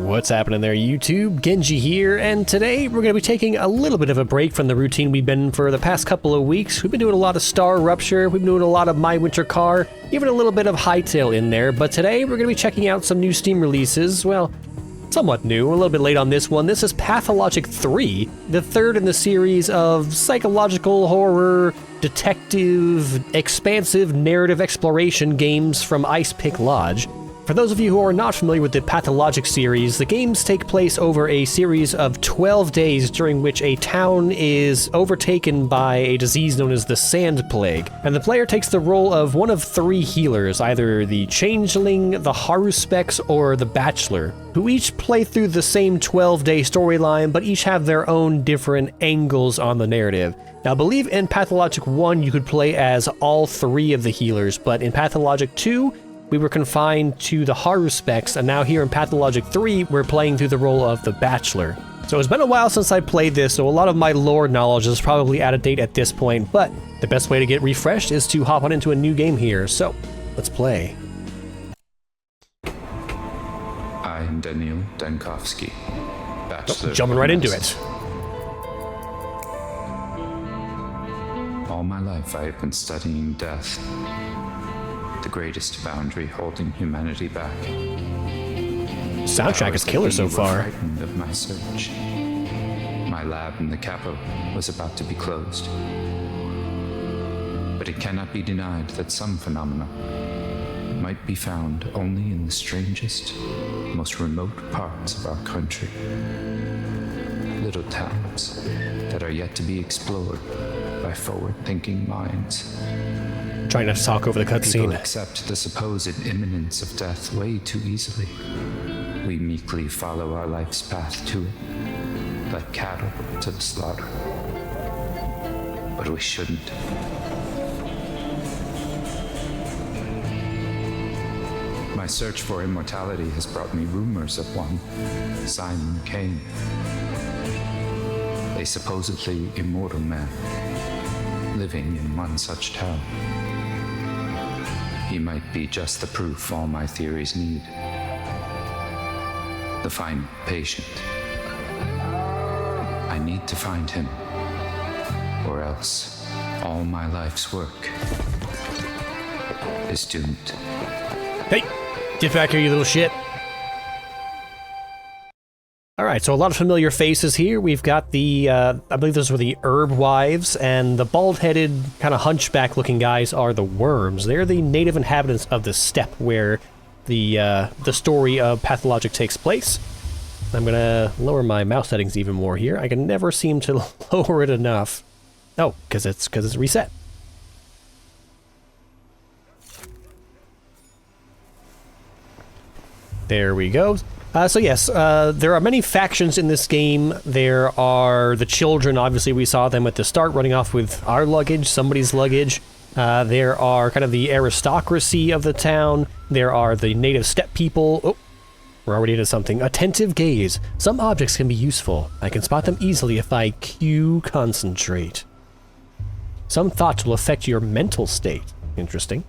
What's happening there, YouTube? Genji here, and today we're going to be taking a little bit of a break from the routine we've been in for the past couple of weeks. We've been doing a lot of Star Rupture, we've been doing a lot of My Winter Car, even a little bit of Hytale in there, but today we're going to be checking out some new Steam releases. Well, somewhat new, we're a little bit late on this one. This is Pathologic 3, the third in the series of psychological horror, detective, expansive narrative exploration games from Ice Pick Lodge. For those of you who are not familiar with the Pathologic series, the games take place over a series of 12 days during which a town is overtaken by a disease known as the Sand Plague, and the player takes the role of one of three healers, either the Changeling, the Haruspex, or the Bachelor, who each play through the same 12-day storyline, but each have their own different angles on the narrative. Now, I believe in Pathologic 1 you could play as all three of the healers, but in Pathologic 2, we were confined to the Haruspex, and now here in Pathologic 3, we're playing through the role of the Bachelor. So it's been a while since I played this, so a lot of my lore knowledge is probably out of date at this point, but the best way to get refreshed is to hop on into a new game here, so let's play. I am Daniel Dankovsky, Bachelor. Jumping right into it. All my life I have been studying death, the greatest boundary holding humanity back. Soundtrack is killer so far. Frightened of my search. My lab in the capital was about to be closed. But it cannot be denied that some phenomena might be found only in the strangest, most remote parts of our country. Little towns that are yet to be explored by forward-thinking minds. Trying not to talk over the cutscene. People accept the supposed imminence of death way too easily. We meekly follow our life's path to it, like cattle to the slaughter. But we shouldn't. My search for immortality has brought me rumors of one, Simon Kane, a supposedly immortal man living in one such town. He might be just the proof all my theories need. The final patient. I need to find him, or else all my life's work is doomed. Hey, get back here, you little shit. Alright, so a lot of familiar faces here. We've got the, I believe those were the herb wives, and the bald-headed, kind of hunchback-looking guys are the worms. They're the native inhabitants of the steppe where the story of Pathologic takes place. I'm gonna lower my mouse settings even more here. I can never seem to lower it enough. Oh, because it's reset. There we go. So yes, there are many factions in this game. There are the children, obviously we saw them at the start running off with our luggage, somebody's luggage. There are kind of the aristocracy of the town. There are the native steppe people. Oh, we're already into something. Attentive gaze. Some objects can be useful. I can spot them easily if I concentrate. Some thoughts will affect your mental state. Interesting.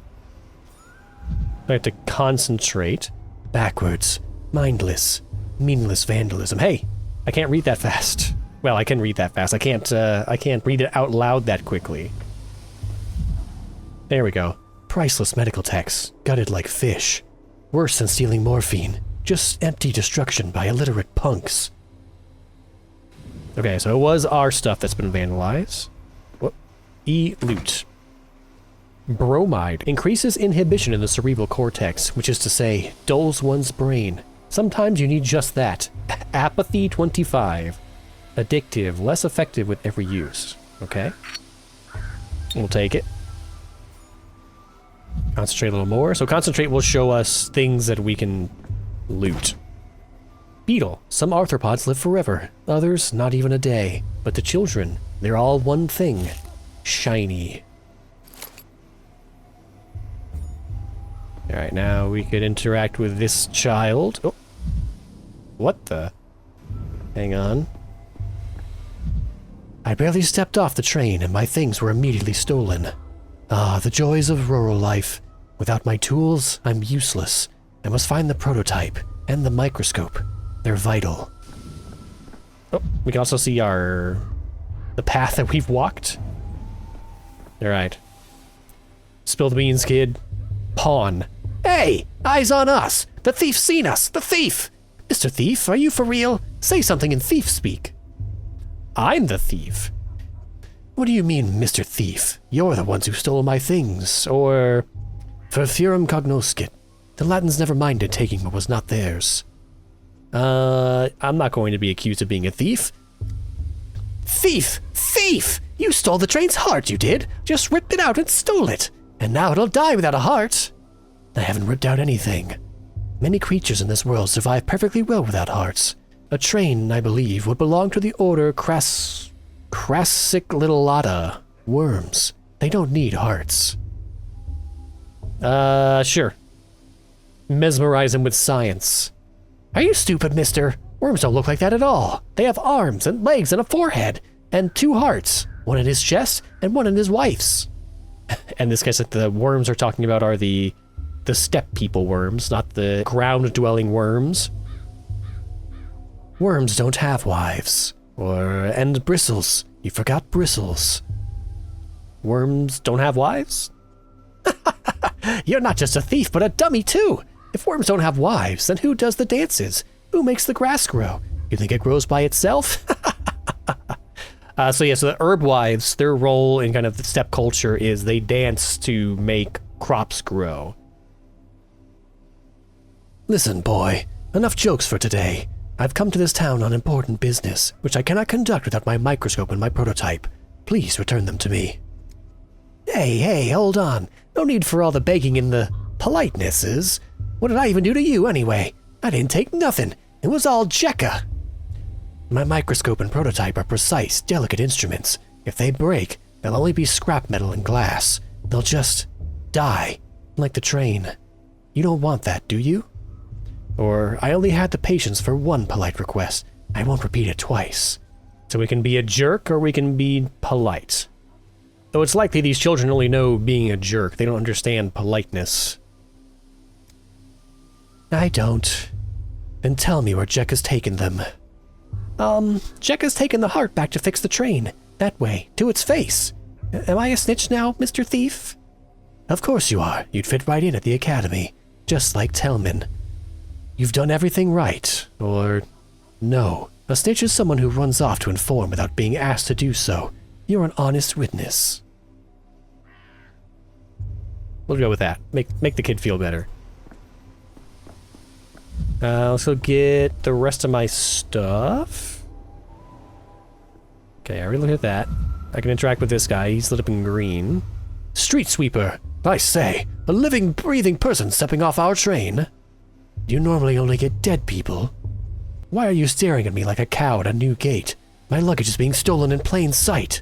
I have to concentrate. Backwards. Mindless, meaningless vandalism. Hey, I can't read that fast. Well, I can read that fast. I can't read it out loud that quickly. There we go. Priceless medical texts, gutted like fish. Worse than stealing morphine. Just empty destruction by illiterate punks. Okay, so it was our stuff that's been vandalized. Whoop. E-loot. Bromide increases inhibition in the cerebral cortex, which is to say, dulls one's brain. Sometimes you need just that. Apathy 25. Addictive, less effective with every use. Okay. We'll take it. Concentrate a little more. So concentrate will show us things that we can loot. Beetle. Some arthropods live forever. Others, not even a day. But the children, they're all one thing. Shiny. Alright, now we could interact with this child. Oh. What the? Hang on. I barely stepped off the train and my things were immediately stolen. Ah, the joys of rural life. Without my tools, I'm useless. I must find the prototype and the microscope. They're vital. Oh, we can also see the path that we've walked. Alright. Spill the beans, kid. Pawn. Hey! Eyes on us! The thief's seen us! The thief! Mr. Thief, are you for real? Say something in thief speak. I'm the thief. What do you mean, Mr. Thief? You're the ones who stole my things, or... Furfurum cognoscit. The Latins never minded taking what was not theirs. I'm not going to be accused of being a thief. Thief! Thief! You stole the train's heart, you did! Just ripped it out and stole it! And now it'll die without a heart! I haven't ripped out anything. Many creatures in this world survive perfectly well without hearts. A train, I believe, would belong to the order Crassiclata. Worms. They don't need hearts. Sure. Mesmerize him with science. Are you stupid, mister? Worms don't look like that at all. They have arms and legs and a forehead, and 2 hearts. One in his chest and one in his wife's. And this guy said the worms are talking about are the steppe people worms, not the ground-dwelling worms. Worms don't have wives. And bristles. You forgot bristles. Worms don't have wives? You're not just a thief, but a dummy, too. If worms don't have wives, then who does the dances? Who makes the grass grow? You think it grows by itself? So the herb wives, their role in kind of the steppe culture is they dance to make crops grow. Listen, boy, enough jokes for today. I've come to this town on important business, which I cannot conduct without my microscope and my prototype. Please return them to me. Hey, hold on. No need for all the begging and the politenesses. What did I even do to you, anyway? I didn't take nothing. It was all Jekka. My microscope and prototype are precise, delicate instruments. If they break, they'll only be scrap metal and glass. They'll just die, like the train. You don't want that, do you? Or, I only had the patience for one polite request. I won't repeat it twice. So we can be a jerk, or we can be polite. Though it's likely these children only know being a jerk. They don't understand politeness. I don't. Then tell me where Jekka's taken them. Jekka's taken the heart back to fix the train. That way, to its face. Am I a snitch now, Mr. Thief? Of course you are. You'd fit right in at the academy. Just like Tellman. You've done everything right. Or... no. A snitch is someone who runs off to inform without being asked to do so. You're an honest witness. We'll go with that. Make the kid feel better. Let's go get the rest of my stuff. Okay, I already looked at that. I can interact with this guy. He's lit up in green. Street sweeper! I say, a living, breathing person stepping off our train. You normally only get dead people. Why are you staring at me like a cow at a new gate? My luggage is being stolen in plain sight.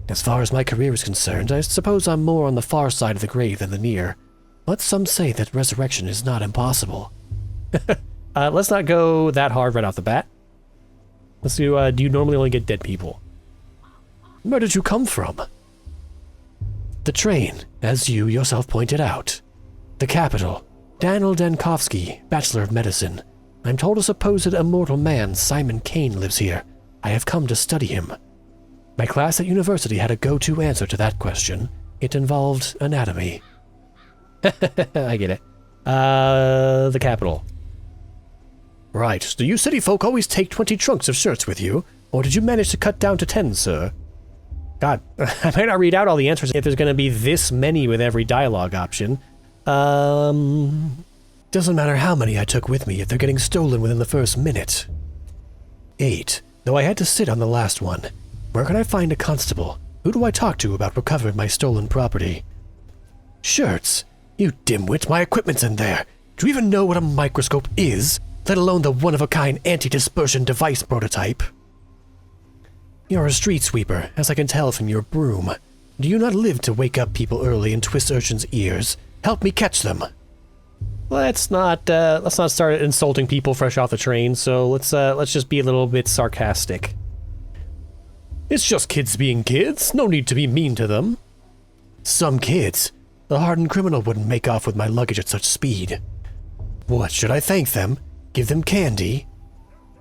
As far as my career is concerned, I suppose I'm more on the far side of the grave than the near. But some say that resurrection is not impossible. Let's not go that hard right off the bat. Let's do you normally only get dead people? Where did you come from? The train, as you yourself pointed out. The capital. Daniel Dankovsky, Bachelor of Medicine. I'm told a supposed immortal man, Simon Kane, lives here. I have come to study him. My class at university had a go-to answer to that question. It involved anatomy. I get it. The capital. Right. Do you city folk always take 20 trunks of shirts with you? Or did you manage to cut down to 10, sir? God, I might not read out all the answers if there's going to be this many with every dialogue option. Doesn't matter how many I took with me if they're getting stolen within the first minute. 8. Though I had to sit on the last one. Where can I find a constable? Who do I talk to about recovering my stolen property? Shirts? You dimwit, my equipment's in there. Do you even know what a microscope is? Let alone the one-of-a-kind anti-dispersion device prototype. You're a street sweeper, as I can tell from your broom. Do you not live to wake up people early and twist urchins' ears? Help me catch them. Let's not start insulting people fresh off the train, so let's just be a little bit sarcastic. It's just kids being kids. No need to be mean to them. Some kids. A hardened criminal wouldn't make off with my luggage at such speed. What, should I thank them? Give them candy?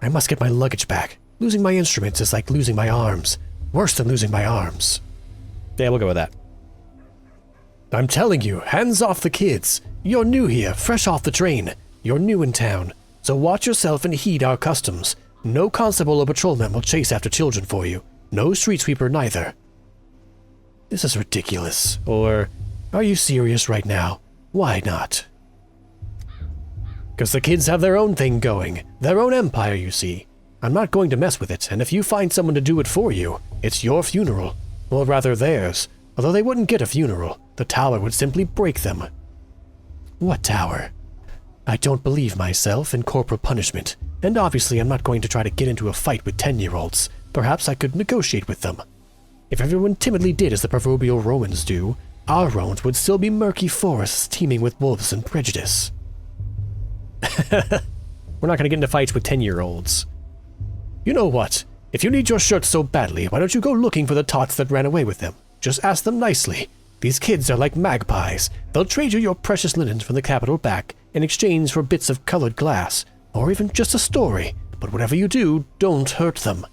I must get my luggage back. Losing my instruments is like losing my arms. Worse than losing my arms. Yeah, we'll go with that. I'm telling you, hands off the kids. You're new here, fresh off the train. You're new in town, so watch yourself and heed our customs. No constable or patrolman will chase after children for you. No street sweeper neither. This is ridiculous. Or, are you serious right now? Why not? Because the kids have their own thing going. Their own empire, you see. I'm not going to mess with it, and if you find someone to do it for you, it's your funeral. Or rather theirs. Although they wouldn't get a funeral. The tower would simply break them. What tower? I don't believe myself in corporal punishment, and obviously I'm not going to try to get into a fight with 10-year-olds. Perhaps I could negotiate with them. If everyone timidly did as the proverbial Romans do, our roads would still be murky forests teeming with wolves and prejudice. We're not going to get into fights with 10-year-olds. You know what? If you need your shirt so badly, why don't you go looking for the tots that ran away with them? Just ask them nicely. These kids are like magpies. They'll trade you your precious linens from the capital back in exchange for bits of colored glass, or even just a story. But whatever you do, don't hurt them.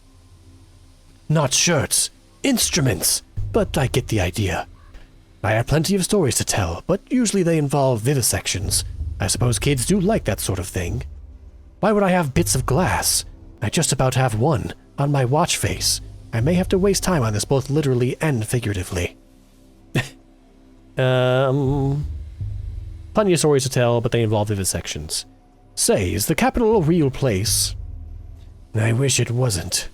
Not shirts. Instruments. But I get the idea. I have plenty of stories to tell, but usually they involve vivisections. I suppose kids do like that sort of thing. Why would I have bits of glass? I just about have one, on my watch face. I may have to waste time on this both literally and figuratively. Plenty of stories to tell, but they involve vivisections. Say, is the capital a real place? I wish it wasn't.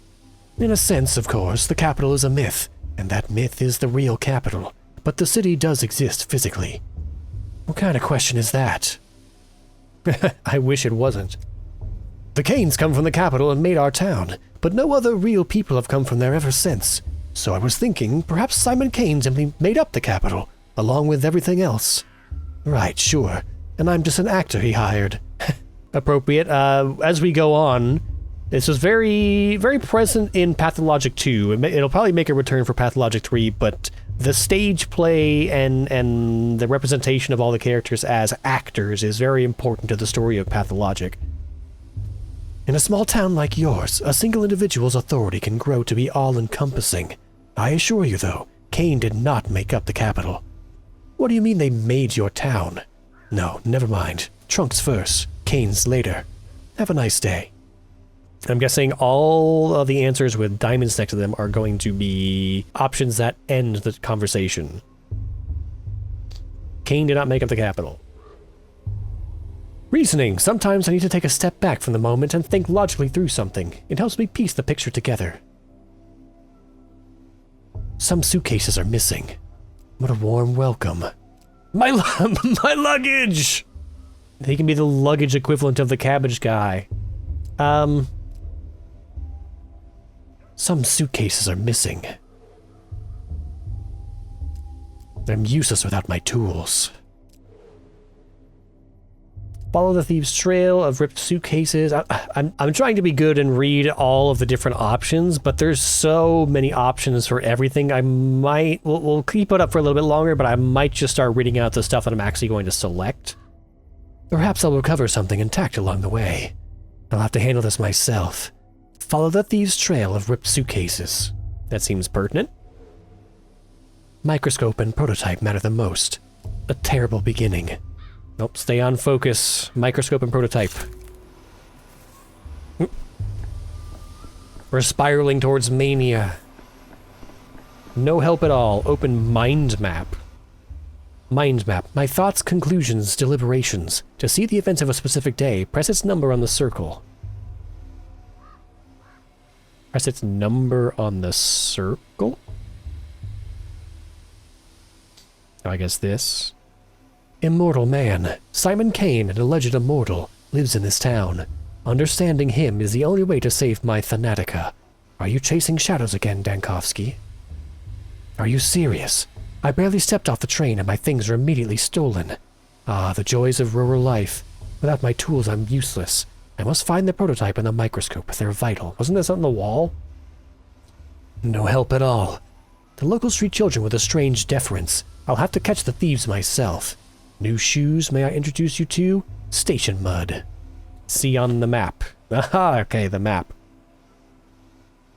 In a sense, of course, the capital is a myth, and that myth is the real capital. But the city does exist physically. What kind of question is that? I wish it wasn't. The Kanes come from the capital and made our town, but no other real people have come from there ever since. So I was thinking perhaps Simon Kane simply made up the capital, along with everything else. Right, sure. And I'm just an actor he hired. Appropriate. As we go on, this was very, very present in Pathologic 2. It'll probably make a return for Pathologic 3, but the stage play and the representation of all the characters as actors is very important to the story of Pathologic. In a small town like yours, a single individual's authority can grow to be all-encompassing. I assure you, though, Kane did not make up the capital. What do you mean they made your town? No, never mind. Trunks first, Kane's later. Have a nice day. I'm guessing all of the answers with diamonds next to them are going to be options that end the conversation. Kane did not make up the capital. Reasoning. Sometimes I need to take a step back from the moment and think logically through something. It helps me piece the picture together. Some suitcases are missing. What a warm welcome. My luggage! He can be the luggage equivalent of the cabbage guy. Some suitcases are missing. I'm useless without my tools. Follow the thieves' trail of ripped suitcases. I'm trying to be good and read all of the different options, but there's so many options for everything. We'll keep it up for a little bit longer, but I might just start reading out the stuff that I'm actually going to select. Perhaps I'll recover something intact along the way. I'll have to handle this myself. Follow the thieves' trail of ripped suitcases. That seems pertinent. Microscope and prototype matter the most. A terrible beginning. Nope, stay on focus. Microscope and prototype. We're spiraling towards mania. No help at all. Open mind map. Mind map. My thoughts, conclusions, deliberations. To see the events of a specific day, press its number on the circle. Press its number on the circle? Oh, I guess this. Immortal man. Simon Kane, an alleged immortal, lives in this town. Understanding him is the only way to save my Thanatica. Are you chasing shadows again, Dankovsky? Are you serious? I barely stepped off the train and my things are immediately stolen. Ah, the joys of rural life. Without my tools, I'm useless. I must find the prototype and the microscope. They're vital. Wasn't this on the wall? No help at all. The local street children with a strange deference. I'll have to catch the thieves myself. New shoes, may I introduce you to? Station mud. see on the map? Aha, okay, the map.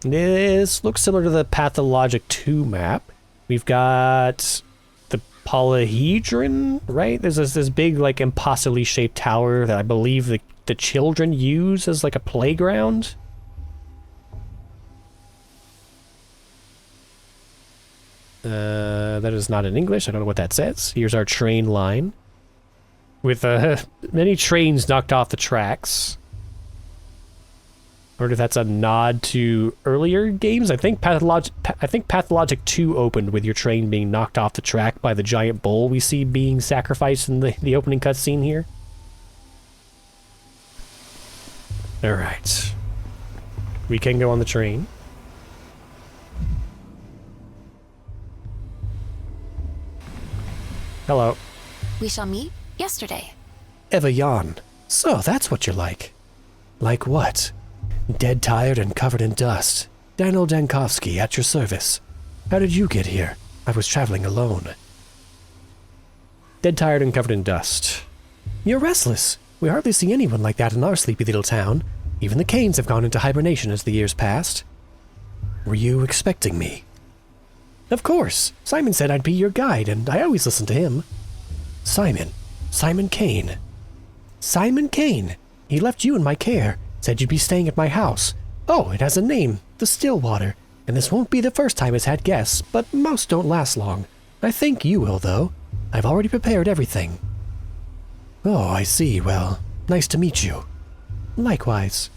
This looks similar to the Pathologic 2 map. We've got the polyhedron, right? There's this big, like, impossibly shaped tower that I believe the children use as, like, a playground. That is not in English. I don't know what that says. Here's our train line. With many trains knocked off the tracks. I wonder if that's a nod to earlier games. I think Pathologic 2 opened with your train being knocked off the track by the giant bull we see being sacrificed in the opening cutscene here. Alright. We can go on the train. Hello. We shall meet yesterday. Eva Jan. So, that's what you're like. Like what? Dead, tired, and covered in dust. Daniel Dankovsky, at your service. How did you get here? I was traveling alone. Dead, tired, and covered in dust. You're restless. We hardly see anyone like that in our sleepy little town. Even the Canes have gone into hibernation as the years passed. Were you expecting me? Of course. Simon said I'd be your guide, and I always listen to him. Simon. Simon Kane. Simon Kane. He left you in my care. Said you'd be staying at my house. Oh, it has a name. The Stillwater. And this won't be the first time it's had guests, but most don't last long. I think you will, though. I've already prepared everything. Oh, I see. Well, nice to meet you. Likewise.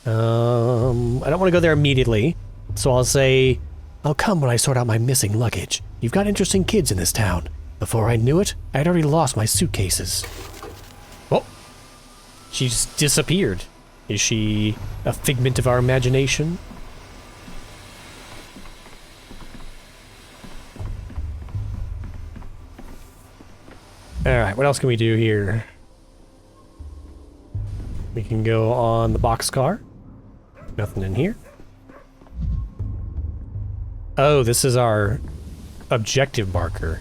I don't want to go there immediately, so I'll say, I'll come when I sort out my missing luggage. You've got interesting kids in this town. Before I knew it, I'd already lost my suitcases. Oh, she just disappeared. Is she a figment of our imagination? Alright, what else can we do here? We can go on the boxcar. Nothing in here. Oh, this is our objective marker.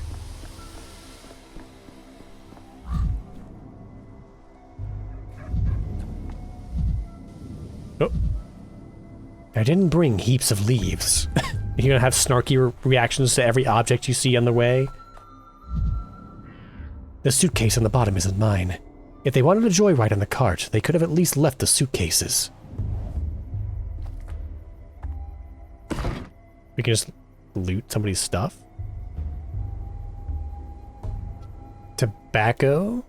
Oh. I didn't bring heaps of leaves. You're gonna have snarky reactions to every object you see on the way. The suitcase on the bottom isn't mine. If they wanted a joyride on the cart, they could have at least left the suitcases. We can just loot somebody's stuff. Tobacco.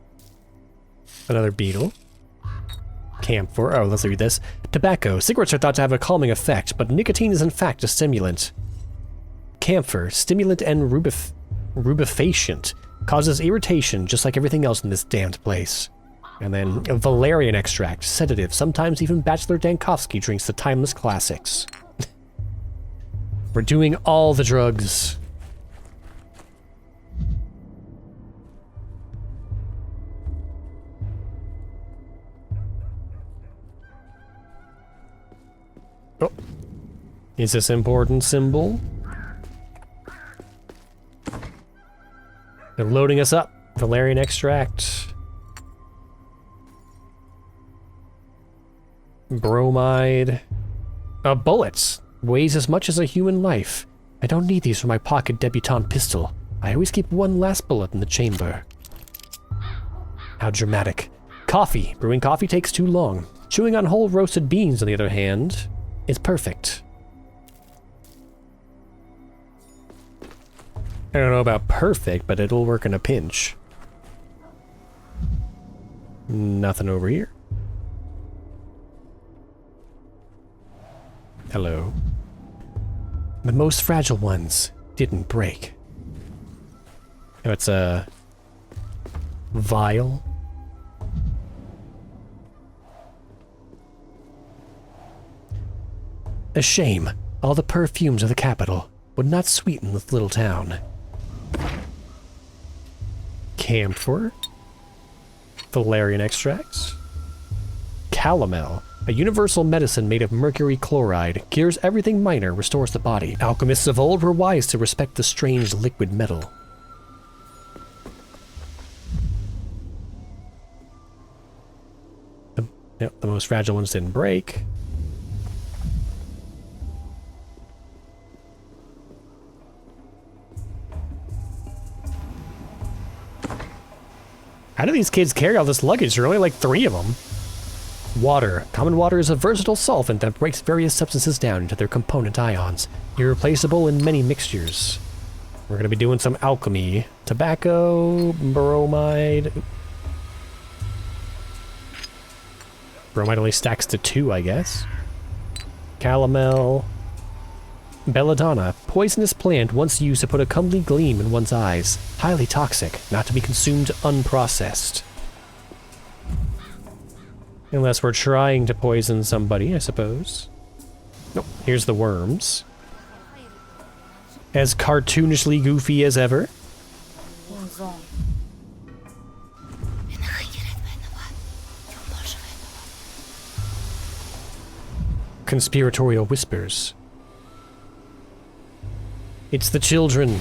Another beetle. Camphor. Oh, let's read this. Tobacco. Cigarettes are thought to have a calming effect, but nicotine is in fact a stimulant. Camphor. Stimulant and rubefaciant. Causes irritation, just like everything else in this damned place. And then valerian extract, sedative. Sometimes even Bachelor Dankovsky drinks the timeless classics. We're doing all the drugs. Oh. Is this important symbol? They're loading us up. Valerian extract. Bromide. Bullets. Weighs as much as a human life. I don't need these for my pocket debutante pistol. I always keep one last bullet in the chamber. How dramatic. Coffee. Brewing coffee takes too long. Chewing on whole roasted beans, on the other hand, is perfect. I don't know about perfect, but it'll work in a pinch. Nothing over here. Hello. The most fragile ones didn't break. Oh, it's a vial. A shame. All the perfumes of the capital would not sweeten this little town. Camphor. Valerian extracts. Calomel. A universal medicine made of mercury chloride. Cures everything minor, restores the body. Alchemists of old were wise to respect the strange liquid metal. most fragile ones didn't break. How do these kids carry all this luggage? There are only like 3 of them. Water. Common water is a versatile solvent that breaks various substances down into their component ions. Irreplaceable in many mixtures. We're going to be doing some alchemy. Tobacco, bromide. Bromide only stacks to 2, I guess. Calomel. Belladonna. Poisonous plant once used to put a comely gleam in one's eyes. Highly toxic, not to be consumed unprocessed. Unless we're trying to poison somebody, I suppose. Nope, here's the worms. As cartoonishly goofy as ever. Conspiratorial whispers. It's the children.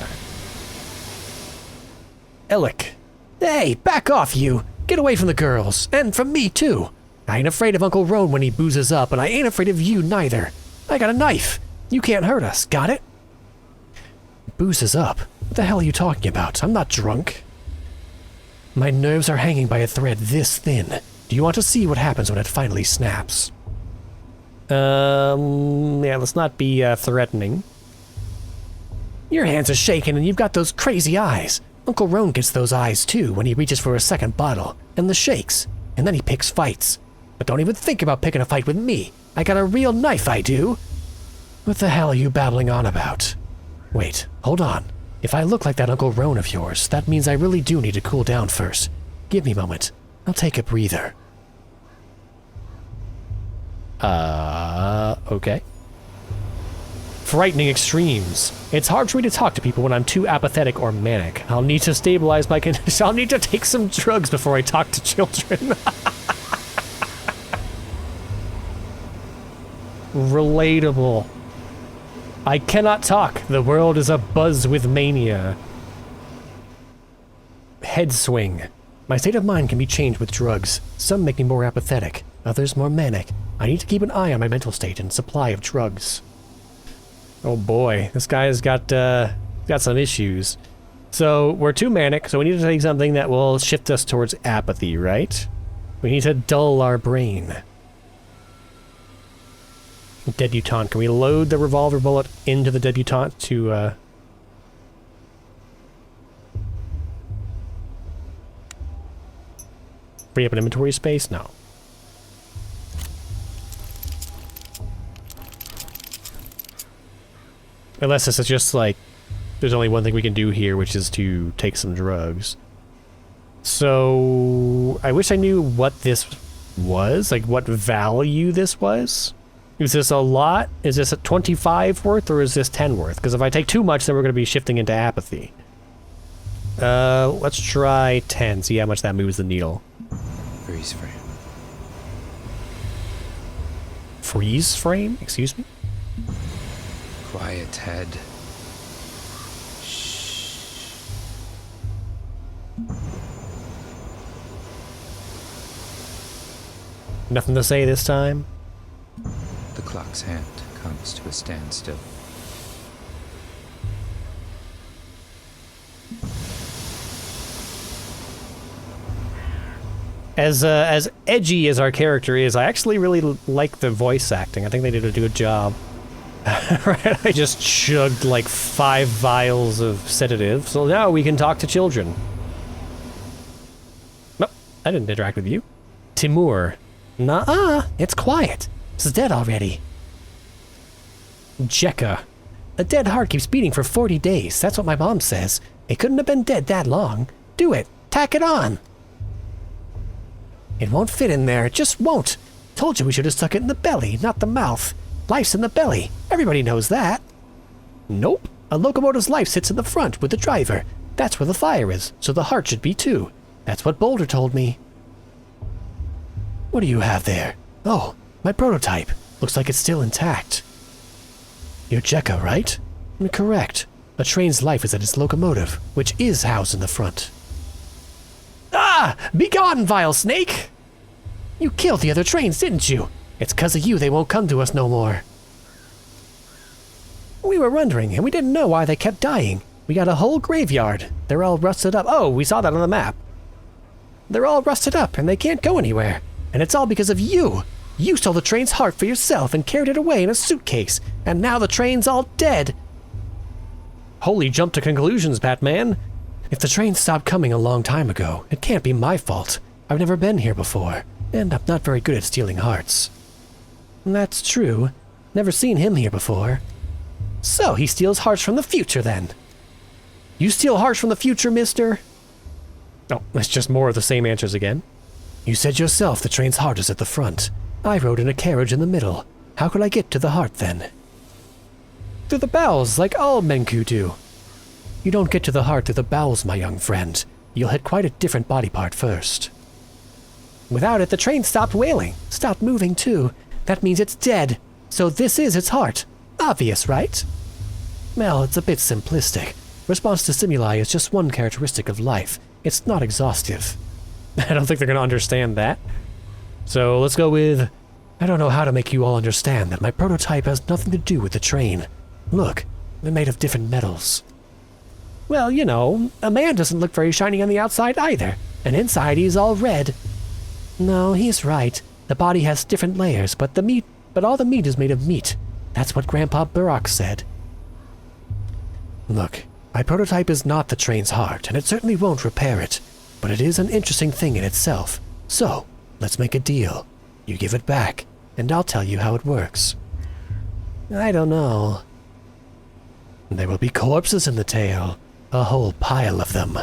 Alec. Hey, back off you! Get away from the girls, and from me too! I ain't afraid of Uncle Roan when he boozes up, and I ain't afraid of you neither. I got a knife. You can't hurt us, got it? Boozes up? What the hell are you talking about? I'm not drunk. My nerves are hanging by a thread this thin. Do you want to see what happens when it finally snaps? Yeah, let's not be, threatening. Your hands are shaking and you've got those crazy eyes. Uncle Roan gets those eyes too when he reaches for a second bottle, and the shakes, and then he picks fights. But don't even think about picking a fight with me. I got a real knife, I do. What the hell are you babbling on about? Wait, hold on. If I look like that Uncle Roan of yours, that means I really do need to cool down first. Give me a moment. I'll take a breather. Okay. Frightening extremes. It's hard for me to talk to people when I'm too apathetic or manic. I'll need to stabilize my condition. I'll need to take some drugs before I talk to children. Relatable. I cannot talk. The world is abuzz with mania. Head swing. My state of mind can be changed with drugs. Some make me more apathetic, others more manic. I need to keep an eye on my mental state and supply of drugs. Oh boy, this guy has got some issues. So we're too manic, so we need to take something that will shift us towards apathy, right? We need to dull our brain. Debutante. Can we load the revolver bullet into the debutante to, free up an inventory space? No. Unless this is just like, there's only one thing we can do here, which is to take some drugs. So, I wish I knew what this was, like what value this was. Is this a lot? Is this a 25 worth or is this 10 worth? Because if I take too much, then we're going to be shifting into apathy. Let's try 10, see how much that moves the needle. Freeze frame. Freeze frame? Excuse me? Quiet head. Nothing to say this time? The clock's hand comes to a standstill. As edgy as our character is, I actually really like the voice acting. I think they did a good job. Right, I just chugged like 5 vials of sedative, so now we can talk to children. Nope, I didn't interact with you. Timur. Nuh-uh, it's quiet. It's dead already. Jekka. A dead heart keeps beating for 40 days. That's what my mom says. It couldn't have been dead that long. Do it. Tack it on. It won't fit in there. It just won't. Told you we should have stuck it in the belly, not the mouth. Life's in the belly. Everybody knows that. Nope. A locomotive's life sits in the front with the driver. That's where the fire is, so the heart should be too. That's what Boulder told me. What do you have there? Oh, my prototype. Looks like it's still intact. You're Jekka, right? Correct. A train's life is at its locomotive, which is housed in the front. Ah! Begone, vile snake! You killed the other trains, didn't you? It's 'cause of you they won't come to us no more. We were wondering, and we didn't know why they kept dying. We got a whole graveyard. They're all rusted up. Oh, we saw that on the map. They're all rusted up, and they can't go anywhere. And it's all because of you. You stole the train's heart for yourself and carried it away in a suitcase, and now the train's all dead. Holy jump to conclusions, Batman. If the train stopped coming a long time ago, it can't be my fault. I've never been here before, and I'm not very good at stealing hearts. That's true. Never seen him here before. So he steals hearts from the future, then. You steal hearts from the future, mister? Oh, it's just more of the same answers again. You said yourself the train's heart is at the front. I rode in a carriage in the middle. How could I get to the heart, then? Through the bowels, like all Menku do. You don't get to the heart through the bowels, my young friend. You'll hit quite a different body part first. Without it, the train stopped wailing. Stopped moving, too. That means it's dead. So this is its heart. Obvious, right? Well, it's a bit simplistic. Response to stimuli is just one characteristic of life. It's not exhaustive. I don't think they're going to understand that. So let's go with... I don't know how to make you all understand that my prototype has nothing to do with the train. Look, they're made of different metals. Well, you know, a man doesn't look very shiny on the outside either, and inside he's all red. No, he's right. The body has different layers, but all the meat is made of meat. That's what Grandpa Burrock said. Look, my prototype is not the train's heart, and it certainly won't repair it, but it is an interesting thing in itself. So, let's make a deal. You give it back, and I'll tell you how it works. I don't know. There will be corpses in the tail. A whole pile of them.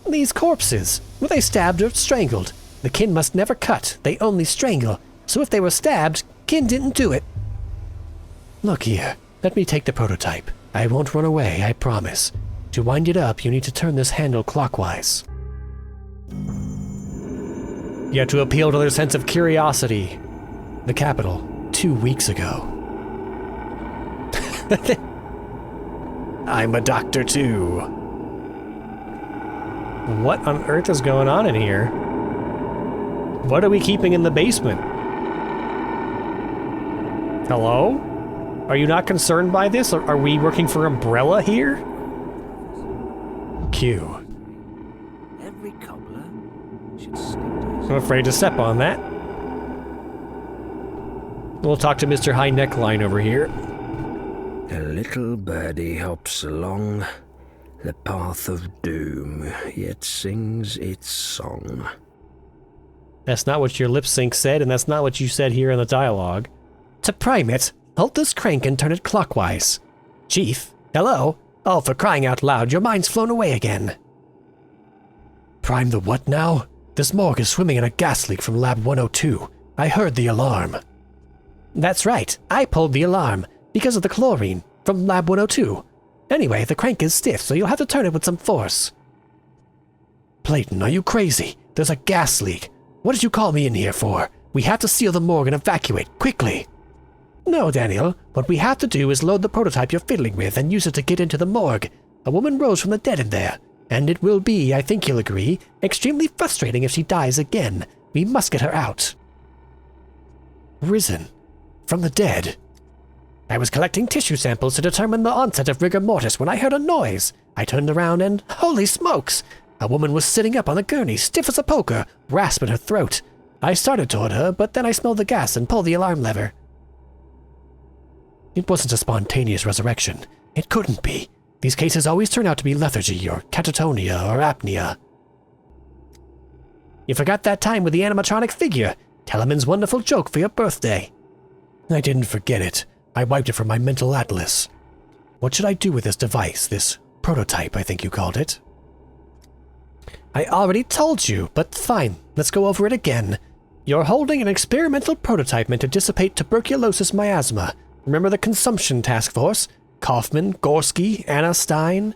These corpses, were they stabbed or strangled? The kin must never cut, they only strangle. So if they were stabbed, kin didn't do it. Look here, let me take the prototype. I won't run away, I promise. To wind it up, you need to turn this handle clockwise. You have to appeal to their sense of curiosity. The capital, 2 weeks ago. I'm a doctor too. What on earth is going on in here? What are we keeping in the basement? Hello? Are you not concerned by this? Are we working for Umbrella here? Q. Every cobbler should stick to his... I'm afraid to step on that. We'll talk to Mr. High Neckline over here. A little birdie hops along the path of doom, yet sings its song. That's not what your lip sync said, and that's not what you said here in the dialogue. To prime it, hold this crank and turn it clockwise. Chief, hello? Oh, for crying out loud, your mind's flown away again. Prime the what now? This morgue is swimming in a gas leak from Lab 102. I heard the alarm. That's right, I pulled the alarm. Because of the chlorine, from Lab 102. Anyway, the crank is stiff, so you'll have to turn it with some force. Clayton, are you crazy? There's a gas leak. What did you call me in here for? We have to seal the morgue and evacuate, quickly. No, Daniel. What we have to do is load the prototype you're fiddling with and use it to get into the morgue. A woman rose from the dead in there. And it will be, I think you'll agree, extremely frustrating if she dies again. We must get her out. Risen. From the dead. I was collecting tissue samples to determine the onset of rigor mortis when I heard a noise. I turned around and, holy smokes! A woman was sitting up on the gurney, stiff as a poker, rasp in her throat. I started toward her, but then I smelled the gas and pulled the alarm lever. It wasn't a spontaneous resurrection. It couldn't be. These cases always turn out to be lethargy or catatonia or apnea. You forgot that time with the animatronic figure. Teleman's wonderful joke for your birthday. I didn't forget it. I wiped it from my mental atlas. What should I do with this device, this prototype, I think you called it? I already told you, but fine, let's go over it again. You're holding an experimental prototype meant to dissipate tuberculosis miasma. Remember the consumption task force? Kaufman, Gorski, Anna Stein?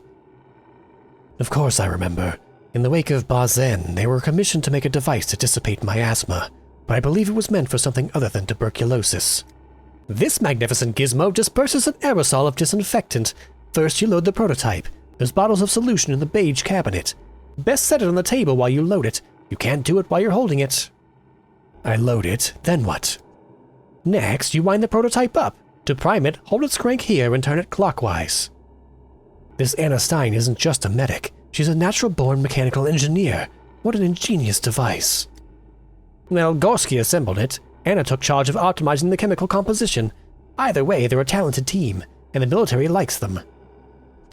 Of course I remember. In the wake of Bazen, they were commissioned to make a device to dissipate miasma, but I believe it was meant for something other than tuberculosis. This magnificent gizmo disperses an aerosol of disinfectant. First you load the prototype. There's bottles of solution in the beige cabinet. Best set it on the table while you load it. You can't do it while you're holding it. I load it, then what? Next, you wind the prototype up. To prime it, hold its crank here and turn it clockwise. This Anna Stein isn't just a medic. She's a natural-born mechanical engineer. What an ingenious device. Well, Gorski assembled it. Anna took charge of optimizing the chemical composition. Either way, they're a talented team, and the military likes them.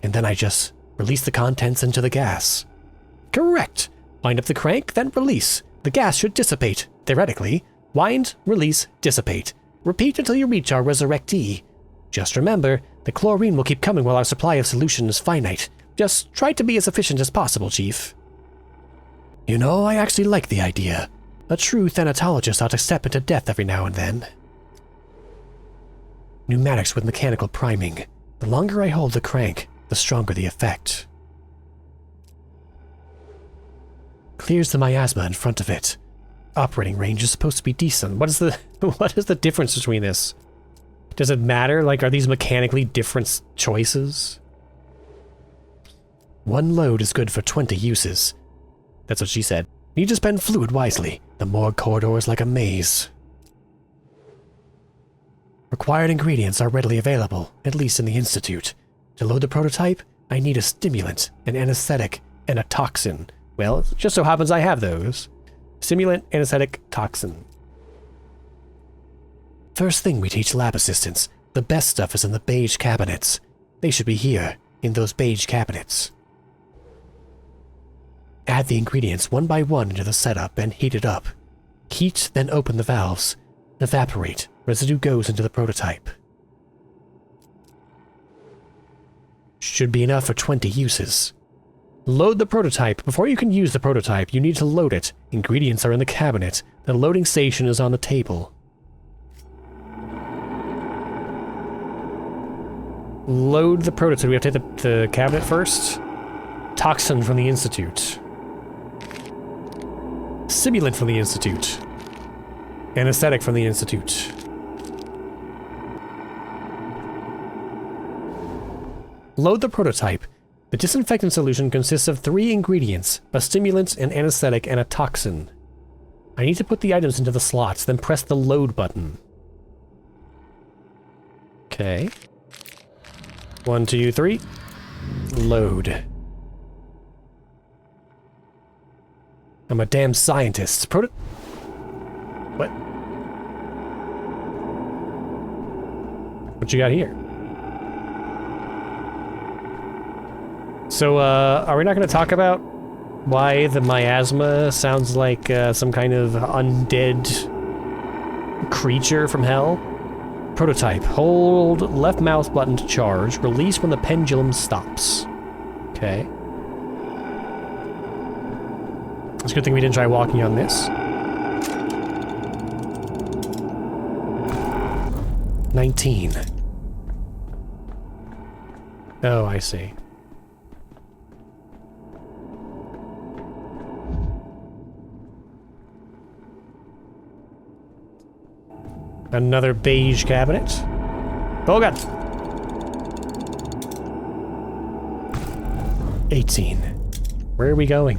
And then I just release the contents into the gas. Correct. Wind up the crank, then release. The gas should dissipate, theoretically. Wind, release, dissipate. Repeat until you reach our resurrectee. Just remember, the chlorine will keep coming while our supply of solution is finite. Just try to be as efficient as possible, Chief. You know, I actually like the idea. A true thanatologist ought to step into death every now and then. Pneumatics with mechanical priming. The longer I hold the crank, the stronger the effect. Clears the miasma in front of it. Operating range is supposed to be decent. What is the difference between this? Does it matter? Like, are these mechanically different choices? One load is good for 20 uses. That's what she said. Need to spend fluid wisely. The morgue corridor is like a maze. Required ingredients are readily available, at least in the Institute. To load the prototype, I need a stimulant, an anesthetic, and a toxin. Well, it just so happens I have those. Stimulant, anesthetic, toxin. First thing we teach lab assistants, the best stuff is in the beige cabinets. They should be here, in those beige cabinets. Add the ingredients one by one into the setup and heat it up. Heat, then open the valves. Evaporate. Residue goes into the prototype. Should be enough for 20 uses. Load the prototype. Before you can use the prototype, you need to load it. Ingredients are in the cabinet. The loading station is on the table. Load the prototype. We have to hit the cabinet first. Toxin from the Institute. Simulant from the Institute. Anesthetic from the Institute. Load the prototype. The disinfectant solution consists of 3 ingredients, a stimulant, an anesthetic, and a toxin. I need to put the items into the slots, then press the load button. Okay. 1, 2, 3. Load. I'm a damn scientist. What? What you got here? So, are we not going to talk about why the miasma sounds like some kind of undead creature from hell? Prototype. Hold left mouse button to charge. Release when the pendulum stops. Okay. It's a good thing we didn't try walking on this. 19. Oh, I see. Another beige cabinet. Oh god! 18. Where are we going?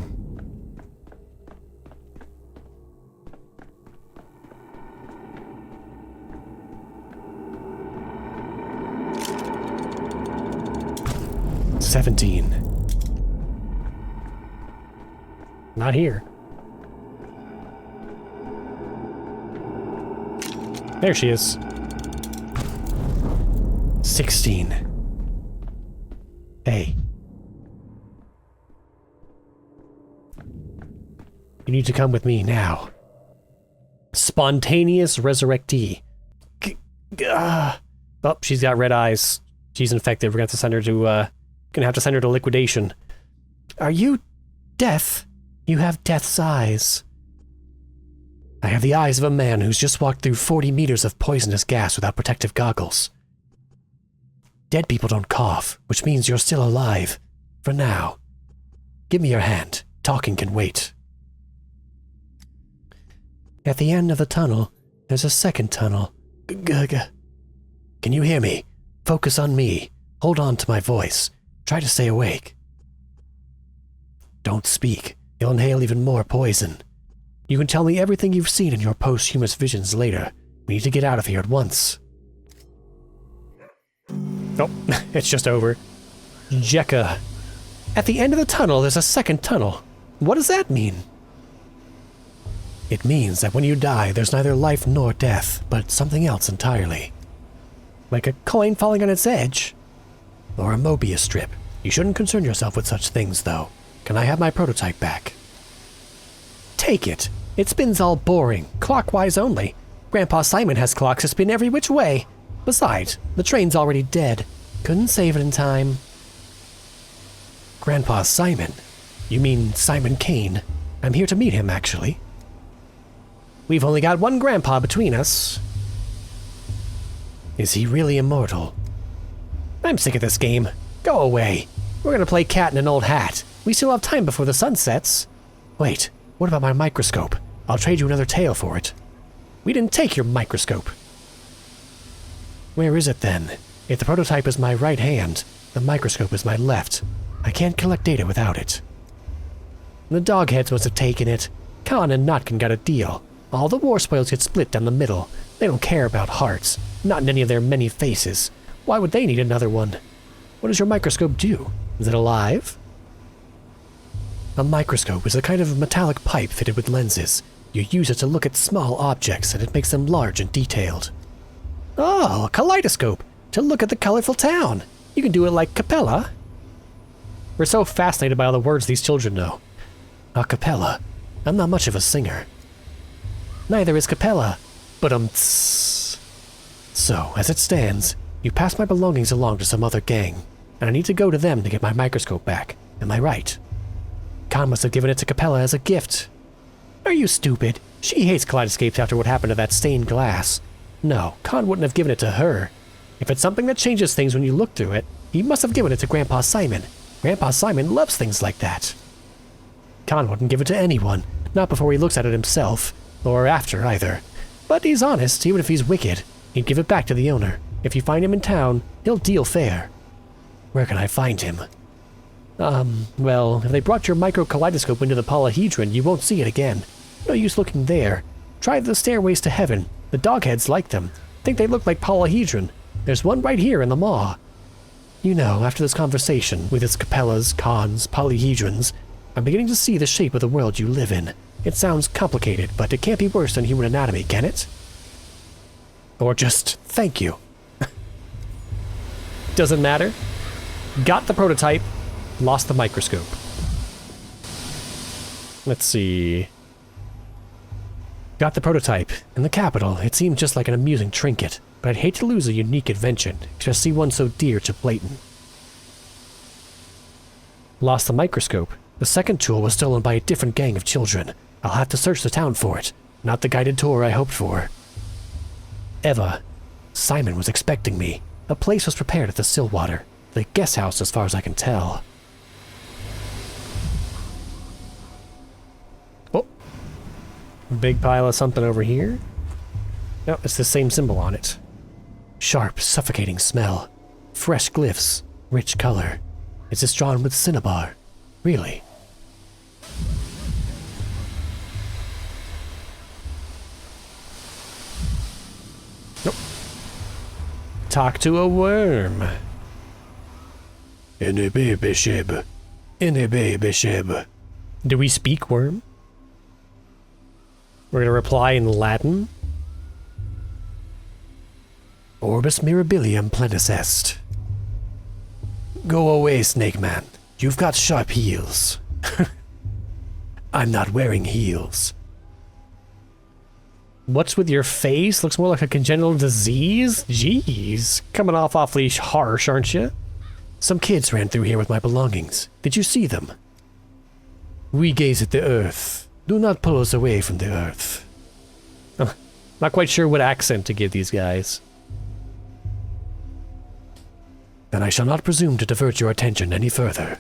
Not here. There she is. 16. Hey. You need to come with me now. Spontaneous resurrectee. Oh, she's got red eyes. She's infected. We're gonna have to send her to liquidation. Are you deaf? You have death's eyes. I have the eyes of a man who's just walked through 40 meters of poisonous gas without protective goggles. Dead people don't cough, which means you're still alive. For now. Give me your hand. Talking can wait. At the end of the tunnel, there's a second tunnel. Can you hear me? Focus on me. Hold on to my voice. Try to stay awake. Don't speak. You'll inhale even more poison. You can tell me everything you've seen in your posthumous visions later. We need to get out of here at once. Oh, it's just over. Jekka. At the end of the tunnel, there's a second tunnel. What does that mean? It means that when you die, there's neither life nor death, but something else entirely. Like a coin falling on its edge? Or a Mobius strip. You shouldn't concern yourself with such things, though. Can I have my prototype back? Take it. It spins all boring, clockwise only. Grandpa Simon has clocks that spin every which way. Besides, the train's already dead. Couldn't save it in time. Grandpa Simon? You mean Simon Kane? I'm here to meet him, actually. We've only got one grandpa between us. Is he really immortal? I'm sick of this game. Go away. We're gonna play cat in an old hat. We still have time before the sun sets. Wait, what about my microscope? I'll trade you another tail for it. We didn't take your microscope. Where is it then? If the prototype is my right hand, the microscope is my left. I can't collect data without it. The dogheads must have taken it. Khan and Notkin got a deal. All the war spoils get split down the middle. They don't care about hearts, not in any of their many faces. Why would they need another one? What does your microscope do? Is it alive? A microscope is a kind of metallic pipe fitted with lenses. You use it to look at small objects and it makes them large and detailed. Oh, a kaleidoscope! To look at the colorful town! You can do it like Capella. We're so fascinated by all the words these children know. A cappella. I'm not much of a singer. Neither is Capella. But So, as it stands, you pass my belongings along to some other gang, and I need to go to them to get my microscope back. Am I right? Khan must have given it to Capella as a gift. Are you stupid? She hates kaleidoscopes after what happened to that stained glass. No, Khan wouldn't have given it to her. If it's something that changes things when you look through it, he must have given it to Grandpa Simon. Grandpa Simon loves things like that. Khan wouldn't give it to anyone, not before he looks at it himself, or after either. But he's honest, even if he's wicked. He'd give it back to the owner. If you find him in town, he'll deal fair. Where can I find him? Well, if they brought your micro-kaleidoscope into the polyhedron, you won't see it again. No use looking there. Try the stairways to heaven. The dogheads like them. Think they look like polyhedron. There's one right here in the maw. You know, after this conversation, with its Capellas, Khans, polyhedrons, I'm beginning to see the shape of the world you live in. It sounds complicated, but it can't be worse than human anatomy, can it? Or just, thank you. Doesn't matter. Got the prototype, lost the microscope. Let's see. Got the prototype. In the capital, it seemed just like an amusing trinket, but I'd hate to lose a unique invention, especially one so dear to Blayton. Lost the microscope. The second tool was stolen by a different gang of children. I'll have to search the town for it. Not the guided tour I hoped for. Eva. Simon was expecting me. A place was prepared at the Stillwater. The guest house as far as I can tell. Oh. Big pile of something over here. No, it's the same symbol on it. Sharp, suffocating smell. Fresh glyphs. Rich color. Is this drawn with cinnabar? Really? Nope. Talk to a worm. Bishop. Bishop. Do we speak worm? We're gonna reply in Latin. Orbis mirabilium plenus est. Go away, Snake Man. You've got sharp heels. I'm not wearing heels. What's with your face? Looks more like a congenital disease? Jeez. Coming off awfully harsh, aren't you? Some kids ran through here with my belongings. Did you see them? We gaze at the earth. Do not pull us away from the earth. Not quite sure what accent to give these guys. Then I shall not presume to divert your attention any further.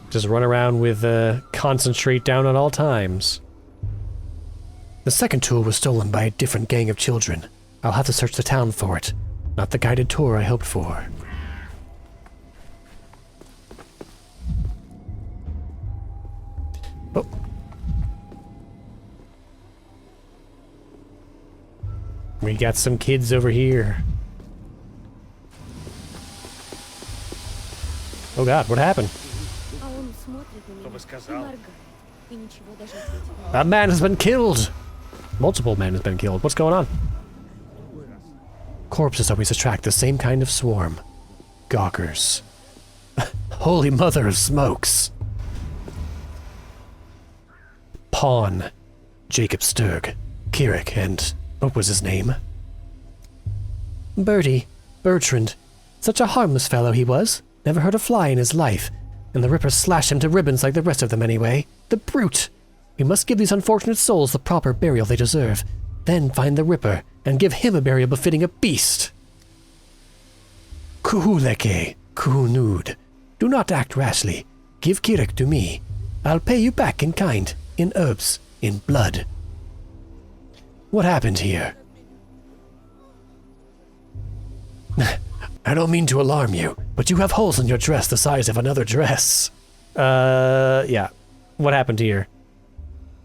Just run around with concentrate down at all times. The second tool was stolen by a different gang of children. I'll have to search the town for it. Not the guided tour I hoped for. Oh. We got some kids over here. Oh god, what happened? A man has been killed! Multiple men has been killed. What's going on? Corpses always attract the same kind of swarm. Gawkers. Holy mother of smokes. Pawn. Jacob Sturg. Kirik and... what was his name? Bertie. Bertrand. Such a harmless fellow he was. Never hurt a fly in his life. And the Ripper slashed him to ribbons like the rest of them anyway. The brute! We must give these unfortunate souls the proper burial they deserve. Then find the Ripper, and give him a burial befitting a beast. Kuhuleke, Kuhunud. Do not act rashly. Give Kirik to me. I'll pay you back in kind, in herbs, in blood. What happened here? I don't mean to alarm you, but you have holes in your dress the size of another dress. Yeah. What happened here?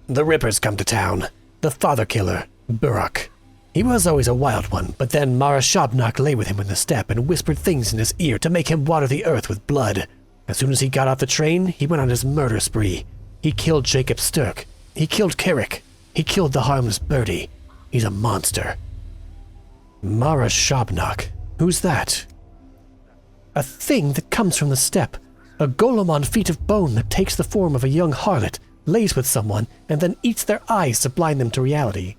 The Ripper's come to town. The father killer, Buruk. He was always a wild one, but then Mara Shabnak lay with him in the steppe and whispered things in his ear to make him water the earth with blood. As soon as he got off the train, he went on his murder spree. He killed Jacob Sturk. He killed Kirik. He killed the harmless Bertie. He's a monster. Mara Shabnak. Who's that? A thing that comes from the steppe. A golem on feet of bone that takes the form of a young harlot, lays with someone, and then eats their eyes to blind them to reality.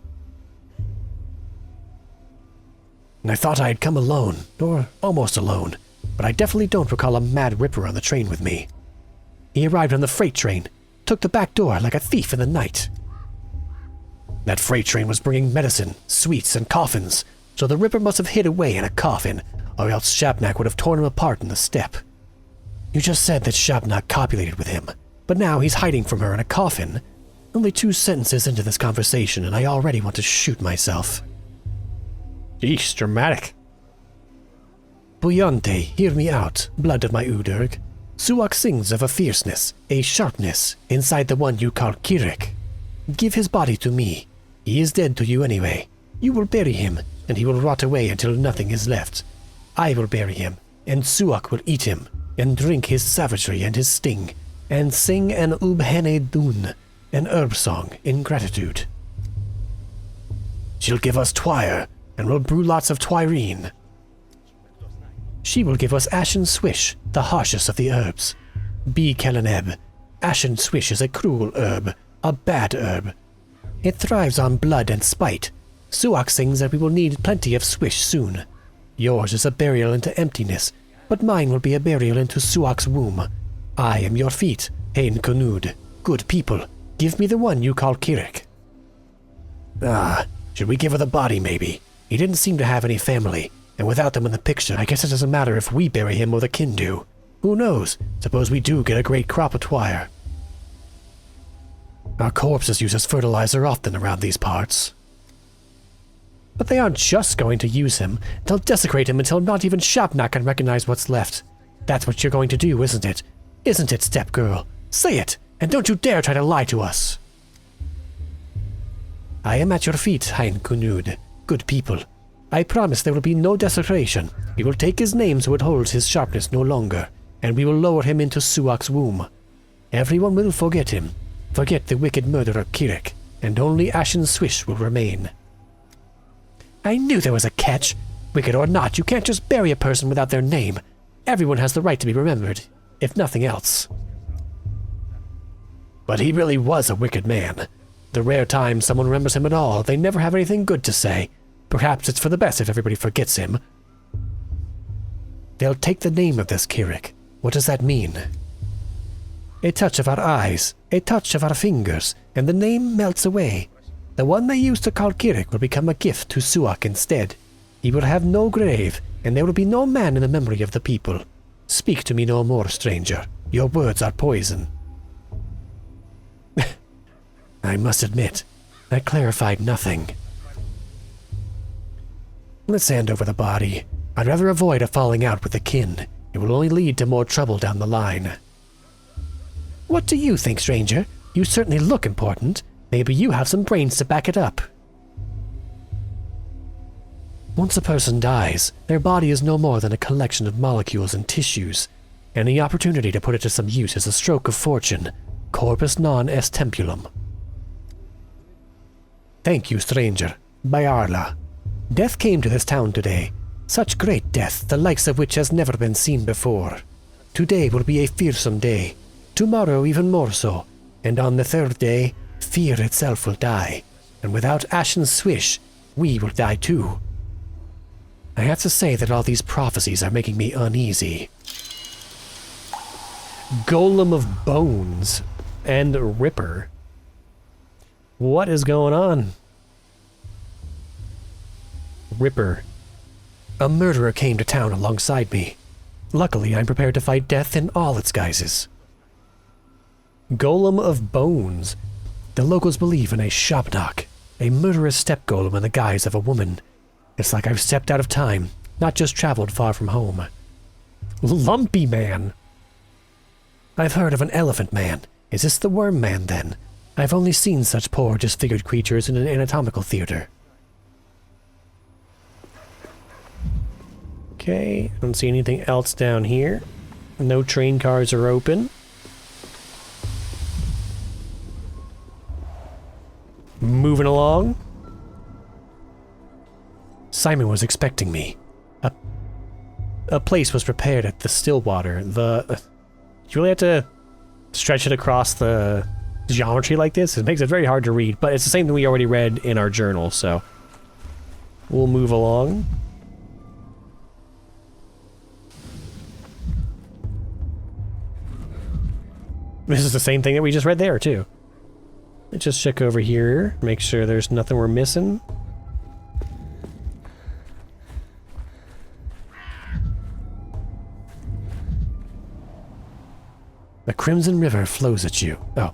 I thought I had come alone, or almost alone, but I definitely don't recall a mad Ripper on the train with me. He arrived on the freight train, took the back door like a thief in the night. That freight train was bringing medicine, sweets, and coffins, so the Ripper must have hid away in a coffin, or else Shabnak would have torn him apart in the steppe. You just said that Shabnak copulated with him, but now he's hiding from her in a coffin. Only 2 sentences into this conversation and I already want to shoot myself. Yeesh, dramatic. Buyonte, hear me out, blood of my Udurg. Suak sings of a fierceness, a sharpness, inside the one you call Kirik. Give his body to me. He is dead to you anyway. You will bury him, and he will rot away until nothing is left. I will bury him, and Suak will eat him, and drink his savagery and his sting, and sing an Ubhene Dun, an herb song in gratitude. She'll give us twire, and we'll brew lots of twirine. She will give us ashen swish, the harshest of the herbs. Be Keleneb. Ashen swish is a cruel herb, a bad herb. It thrives on blood and spite. Suak sings that we will need plenty of swish soon. Yours is a burial into emptiness, but mine will be a burial into Suak's womb. I am your feet, Hein Kunud. Good people, give me the one you call Kirik. Should we give her the body maybe? He didn't seem to have any family, and without them in the picture, I guess it doesn't matter if we bury him or the kin do. Who knows? Suppose we do get a great crop of twire. Our corpses use as fertilizer often around these parts. But they aren't just going to use him. They'll desecrate him until not even Shabnak can recognize what's left. That's what you're going to do, isn't it? Isn't it, Steppe Girl? Say it, and don't you dare try to lie to us. I am at your feet, Hein Kunud. Good people. I promise there will be no desecration. We will take his name so it holds his sharpness no longer, and we will lower him into Suak's womb. Everyone will forget him. Forget the wicked murderer Kirik, and only Ashen Swish will remain. I knew there was a catch. Wicked or not, you can't just bury a person without their name. Everyone has the right to be remembered, if nothing else. But he really was a wicked man. The rare time someone remembers him at all, they never have anything good to say. Perhaps it's for the best if everybody forgets him. They'll take the name of this Kirik. What does that mean? A touch of our eyes, a touch of our fingers, and the name melts away. The one they used to call Kirik will become a gift to Suak instead. He will have no grave, and there will be no man in the memory of the people. Speak to me no more, stranger. Your words are poison. I must admit, that clarified nothing. Let's hand over the body. I'd rather avoid a falling out with the kin. It will only lead to more trouble down the line. What do you think, stranger? You certainly look important. Maybe you have some brains to back it up. Once a person dies, their body is no more than a collection of molecules and tissues. Any opportunity to put it to some use is a stroke of fortune. Corpus non est tempulum. Thank you, stranger. Bayarla. Death came to this town today. Such great death, the likes of which has never been seen before. Today will be a fearsome day. Tomorrow even more so. And on the third day, fear itself will die. And without Ashen's swish, we will die too. I have to say that all these prophecies are making me uneasy. Golem of Bones and Ripper. What is going on? Ripper. A murderer came to town alongside me. Luckily, I'm prepared to fight death in all its guises. Golem of Bones. The locals believe in a Shabnak, a murderous steppe golem in the guise of a woman. It's like I've stepped out of time, not just traveled far from home. Lumpy Man. I've heard of an elephant man. Is this the worm man, then? I've only seen such poor, disfigured creatures in an anatomical theater. Okay, I don't see anything else down here. No train cars are open. Moving along. Simon was expecting me. A place was prepared at the Stillwater. You really have to stretch it across the geometry like this? It makes it very hard to read, but it's the same thing we already read in our journal, so we'll move along. This is the same thing that we just read there, too. Let's just check over here, make sure there's nothing we're missing. A crimson river flows at you. Oh.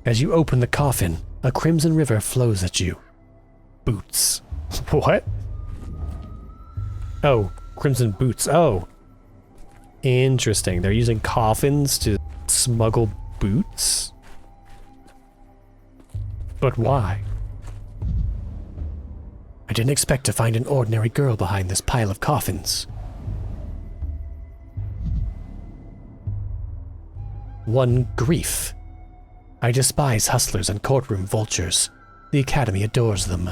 As you open the coffin, a crimson river flows at you. Boots. What? Oh, crimson boots. Oh. Interesting. They're using coffins to smuggle boots? But why? I didn't expect to find an ordinary girl behind this pile of coffins. One grief. I despise hustlers and courtroom vultures. The Academy adores them.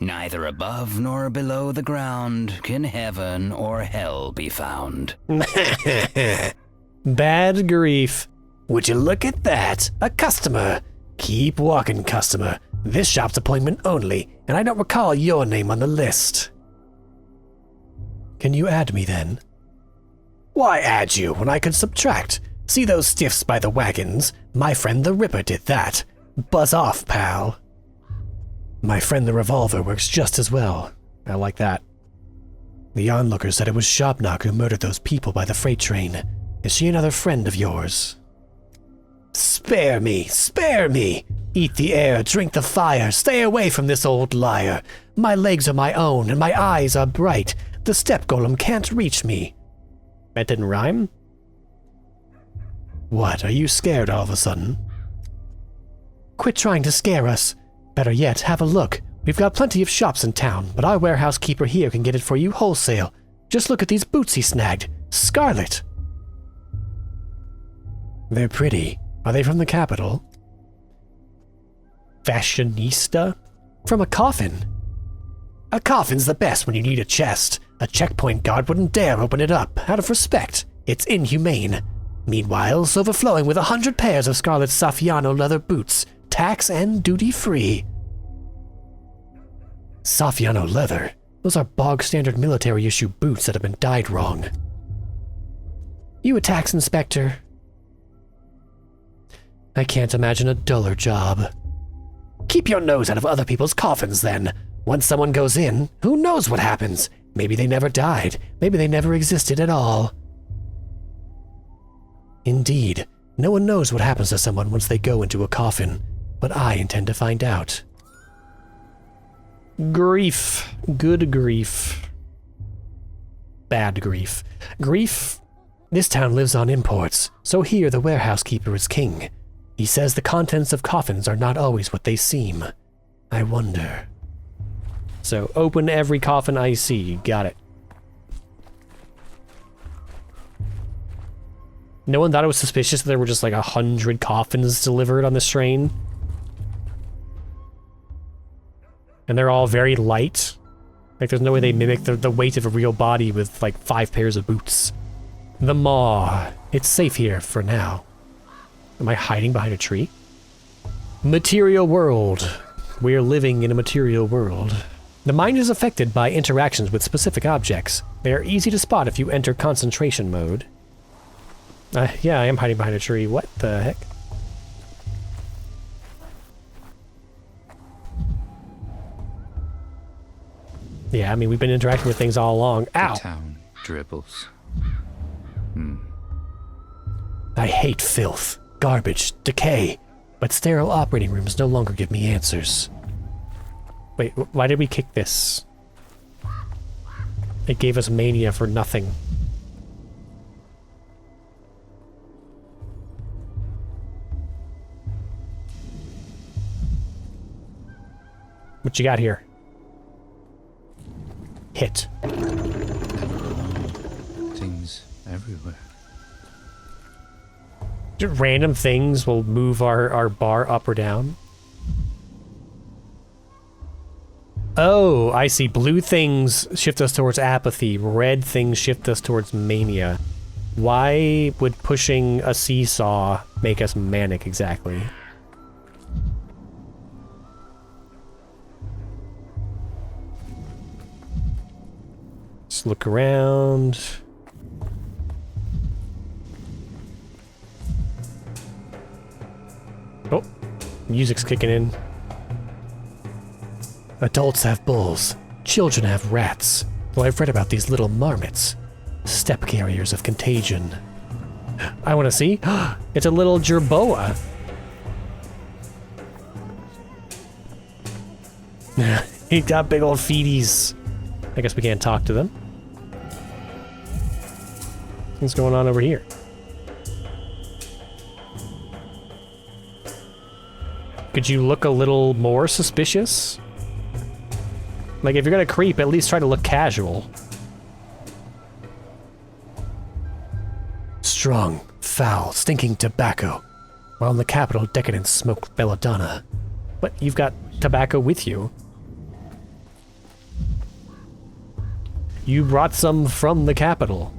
Neither above nor below the ground can heaven or hell be found. Bad grief. Would you look at that? A customer. Keep walking, customer. This shop's appointment only, and I don't recall your name on the list. Can you add me then? Why add you when I could subtract? See those stiffs by the wagons? My friend the Ripper did that. Buzz off, pal. My friend the Revolver works just as well. I like that. The onlooker said it was Shabnak who murdered those people by the freight train. Is she another friend of yours? Spare me, spare me! Eat the air, drink the fire, stay away from this old liar. My legs are my own, and my eyes are bright. The steppe golem can't reach me. That didn't rhyme? What, are you scared all of a sudden? Quit trying to scare us. Better yet, have a look. We've got plenty of shops in town, but our warehouse keeper here can get it for you wholesale. Just look at these boots he snagged. Scarlet. They're pretty. Are they from the capital? Fashionista? From a coffin. A coffin's the best when you need a chest. A checkpoint guard wouldn't dare open it up, out of respect. It's inhumane. Meanwhile, overflowing with 100 pairs of scarlet Saffiano leather boots, tax and duty-free. Saffiano leather? Those are bog-standard military-issue boots that have been dyed wrong. You a tax inspector? I can't imagine a duller job. Keep your nose out of other people's coffins, then. Once someone goes in, who knows what happens? Maybe they never died. Maybe they never existed at all. Indeed, no one knows what happens to someone once they go into a coffin, but I intend to find out. Grief. Good grief. Bad grief. Grief This town lives on imports, so here the warehouse keeper is king. He says the contents of coffins are not always what they seem. I wonder. So open every coffin I see. Got it. No one thought it was suspicious that there were just like 100 coffins delivered on this train? And they're all very light. Like there's no way they mimic the weight of a real body with like 5 pairs of boots. The maw. It's safe here for now. Am I hiding behind a tree? Material world. We're living in a material world. The mind is affected by interactions with specific objects. They are easy to spot if you enter concentration mode. Yeah, I am hiding behind a tree. What the heck? Yeah, I mean, we've been interacting with things all along. Ow! The town dribbles. I hate filth, garbage, decay, but sterile operating rooms no longer give me answers. Wait, why did we kick this? It gave us mania for nothing. What you got here? Hit. Things everywhere. Random things will move our bar up or down. Oh, I see. Blue things shift us towards apathy. Red things shift us towards mania. Why would pushing a seesaw make us manic exactly? Let's look around. Oh, music's kicking in. Adults have bulls. Children have rats. Though I've read about these little marmots. Steppe carriers of contagion. I want to see. It's a little jerboa. He got big old feeties. I guess we can't talk to them. What's going on over here? Could you look a little more suspicious? Like, if you're gonna creep, at least try to look casual. Strong, foul, stinking tobacco. While in the capital, decadents smoke belladonna. But you've got tobacco with you. You brought some from the capital.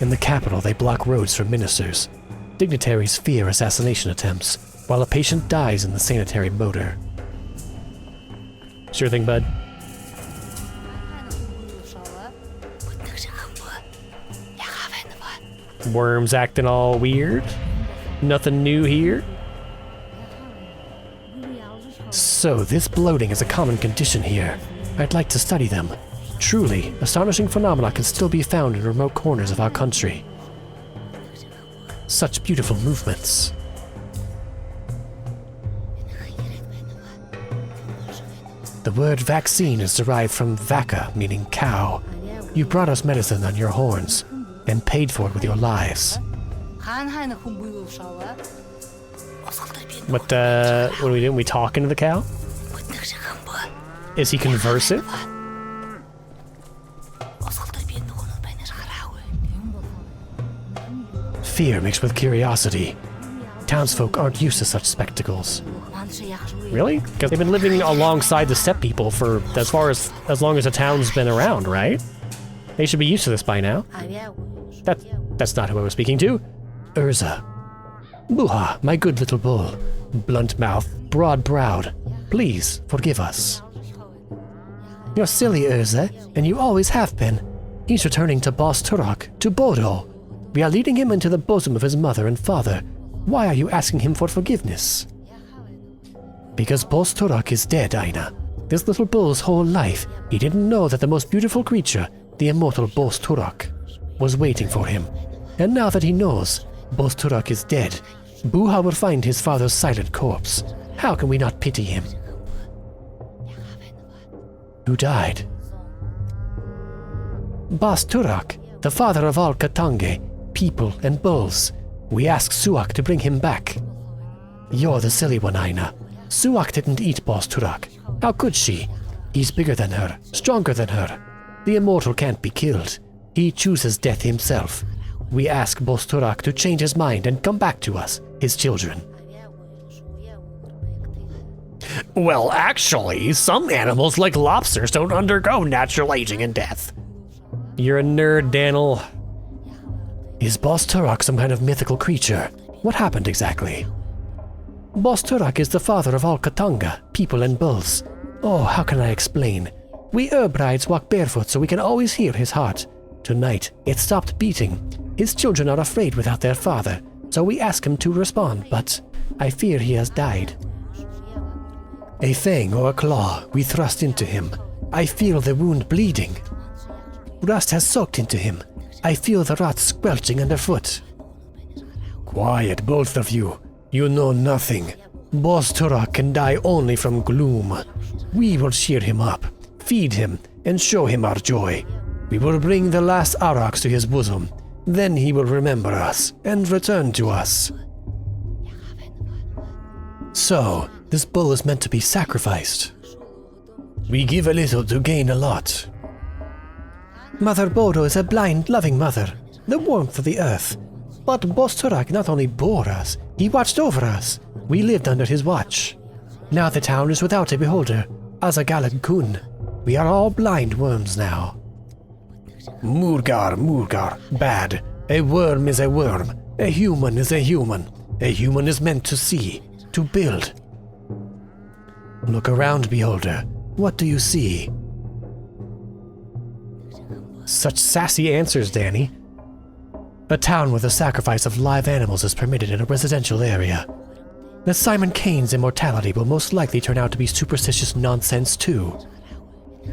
In the capital, they block roads for ministers. Dignitaries fear assassination attempts, while a patient dies in the sanitary motor. Sure thing, bud. Worms acting all weird. Nothing new here. So, this bloating is a common condition here. I'd like to study them. Truly, astonishing phenomena can still be found in remote corners of our country. Such beautiful movements. The word vaccine is derived from vacca, meaning cow. You brought us medicine on your horns, and paid for it with your lives. What are we doing? We talking to the cow? Is he conversive? Fear mixed with curiosity. Townsfolk aren't used to such spectacles. Really? Because they've been living alongside the steppe people for as long as the town's been around, right? They should be used to this by now. That's not who I was speaking to. Urza. Buha, my good little bull. Blunt-mouthed, broad-browed. Please, forgive us. You're silly, Urza, and you always have been. He's returning to Boss Turok, to Bodo. We are leading him into the bosom of his mother and father. Why are you asking him for forgiveness? Because Boss Turok is dead, Aina. This little bull's whole life, he didn't know that the most beautiful creature, the immortal Boss Turok, was waiting for him. And now that he knows Boss Turok is dead, Buha will find his father's silent corpse. How can we not pity him? Who died? Boss Turak, the father of all Katange, people and bulls. We asked Suak to bring him back. You're the silly one, Aina. Suak didn't eat Boss Turak. How could she? He's bigger than her, stronger than her. The immortal can't be killed. He chooses death himself. We ask Boss Turak to change his mind and come back to us, his children. Well, actually, some animals like lobsters don't undergo natural aging and death. You're a nerd, Daniel. Is Boss Turak some kind of mythical creature? What happened exactly? Boss Turak is the father of all Katanga, people and bulls. Oh, how can I explain? We herb brides walk barefoot so we can always hear his heart. Tonight, it stopped beating. His children are afraid without their father, so we ask him to respond, but I fear he has died. A fang or a claw, we thrust into him. I feel the wound bleeding. Rust has soaked into him. I feel the rot squelching underfoot. Quiet, both of you. You know nothing. Boss Turak can die only from gloom. We will cheer him up, feed him, and show him our joy. We will bring the last Aurochs to his bosom. Then he will remember us and return to us. So, this bull is meant to be sacrificed. We give a little to gain a lot. Mother Bodo is a blind, loving mother, the warmth of the earth. But Boss Turak not only bore us, he watched over us. We lived under his watch. Now the town is without a beholder, as a Galad Kun. We are all blind worms now. Murgar, bad. A worm is a worm. A human is a human. A human is meant to see, to build. Look around, beholder. What do you see? Such sassy answers, Danny. A town where the sacrifice of live animals is permitted in a residential area. The Simon Kane's immortality will most likely turn out to be superstitious nonsense too.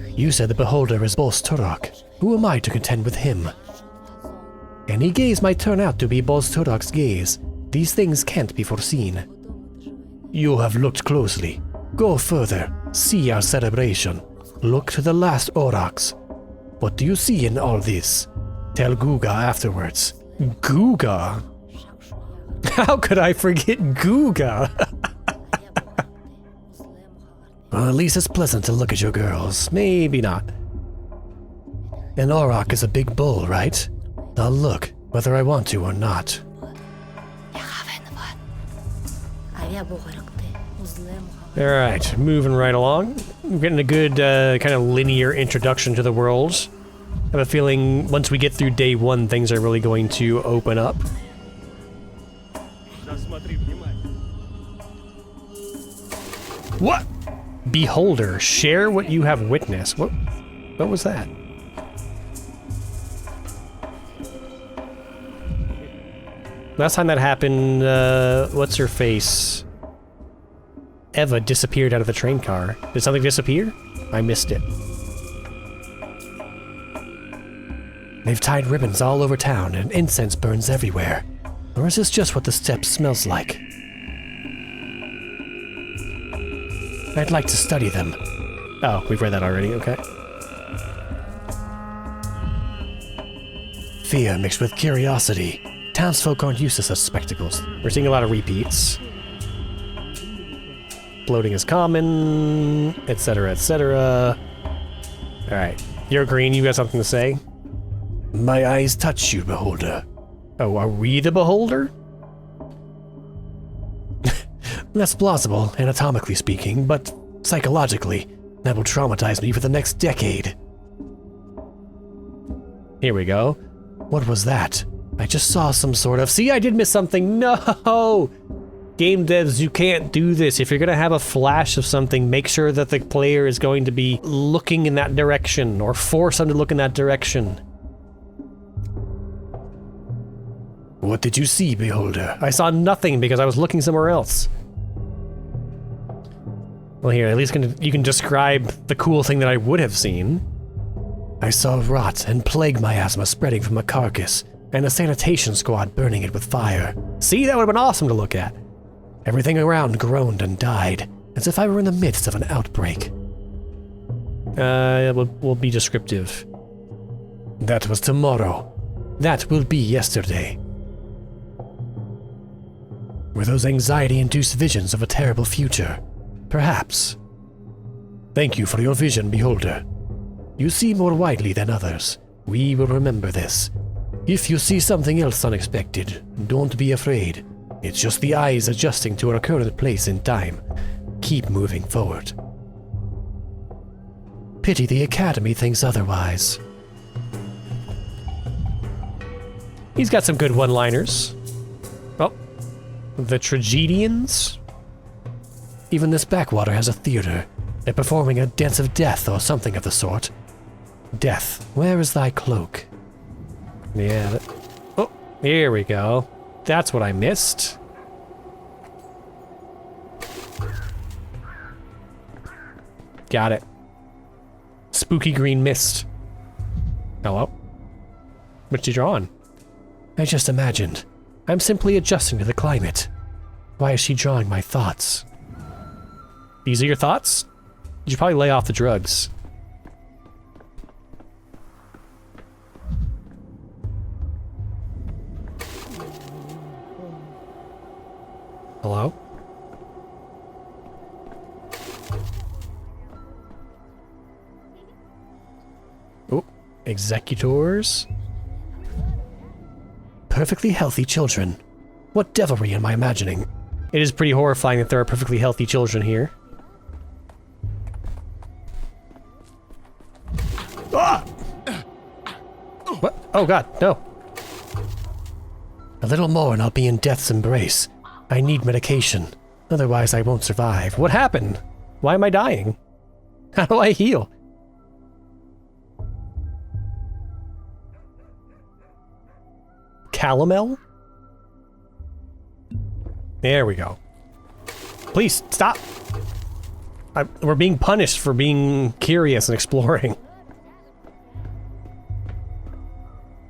You said the beholder is Boss Turak. Who am I to contend with him? Any gaze might turn out to be Boss Turak's gaze. These things can't be foreseen. You have looked closely. Go further. See our celebration. Look to the last Aurochs. What do you see in all this? Tell Guga afterwards. Guga? How could I forget Guga? Well, at least it's pleasant to look at your girls. Maybe not. An Auroch is a big bull, right? I'll look, whether I want to or not. Alright, moving right along. We're getting a good kind of linear introduction to the world. I have a feeling once we get through day one, things are really going to open up. What? Beholder, share what you have witnessed. What was that? Last time that happened, what's her face? Eva disappeared out of the train car. Did something disappear? I missed it. They've tied ribbons all over town and incense burns everywhere. Or is this just what the steppe smells like? I'd like to study them. Oh, we've read that already, okay. Fear mixed with curiosity. Townsfolk aren't used to such spectacles. We're seeing a lot of repeats. Floating is common, etc., etc. Alright, you're green, you got something to say? My eyes touch you, beholder. Oh, are we the beholder? That's plausible, anatomically speaking, but psychologically, that will traumatize me for the next decade. Here we go. What was that? I just saw some sort of... See, I did miss something. No! Game devs, you can't do this. If you're going to have a flash of something, make sure that the player is going to be looking in that direction, or force them to look in that direction. What did you see, beholder? I saw nothing because I was looking somewhere else. Well, here, at least you can describe the cool thing that I would have seen. I saw rot and plague miasma spreading from a carcass, and a sanitation squad burning it with fire. See, that would have been awesome to look at. Everything around groaned and died, as if I were in the midst of an outbreak. We'll be descriptive. That was tomorrow. That will be yesterday. Were those anxiety-induced visions of a terrible future? Perhaps. Thank you for your vision, beholder. You see more widely than others. We will remember this. If you see something else unexpected, don't be afraid. It's just the eyes adjusting to our current place in time. Keep moving forward. Pity the Academy thinks otherwise. He's got some good one-liners. Oh, the tragedians? Even this backwater has a theater. They're performing a dance of death or something of the sort. Death, where is thy cloak? Yeah, oh, here we go. That's what I missed. Got it. Spooky green mist. Hello? What's you drawing? I just imagined. I'm simply adjusting to the climate. Why is she drawing my thoughts? These are your thoughts? You should probably lay off the drugs. Hello? Oh, executors? Perfectly healthy children. What devilry am I imagining? It is pretty horrifying that there are perfectly healthy children here. Ah! What? Oh god, no. A little more and I'll be in death's embrace. I need medication. Otherwise I won't survive. What happened? Why am I dying? How do I heal? Calomel? There we go. Please, stop! We're being punished for being curious and exploring.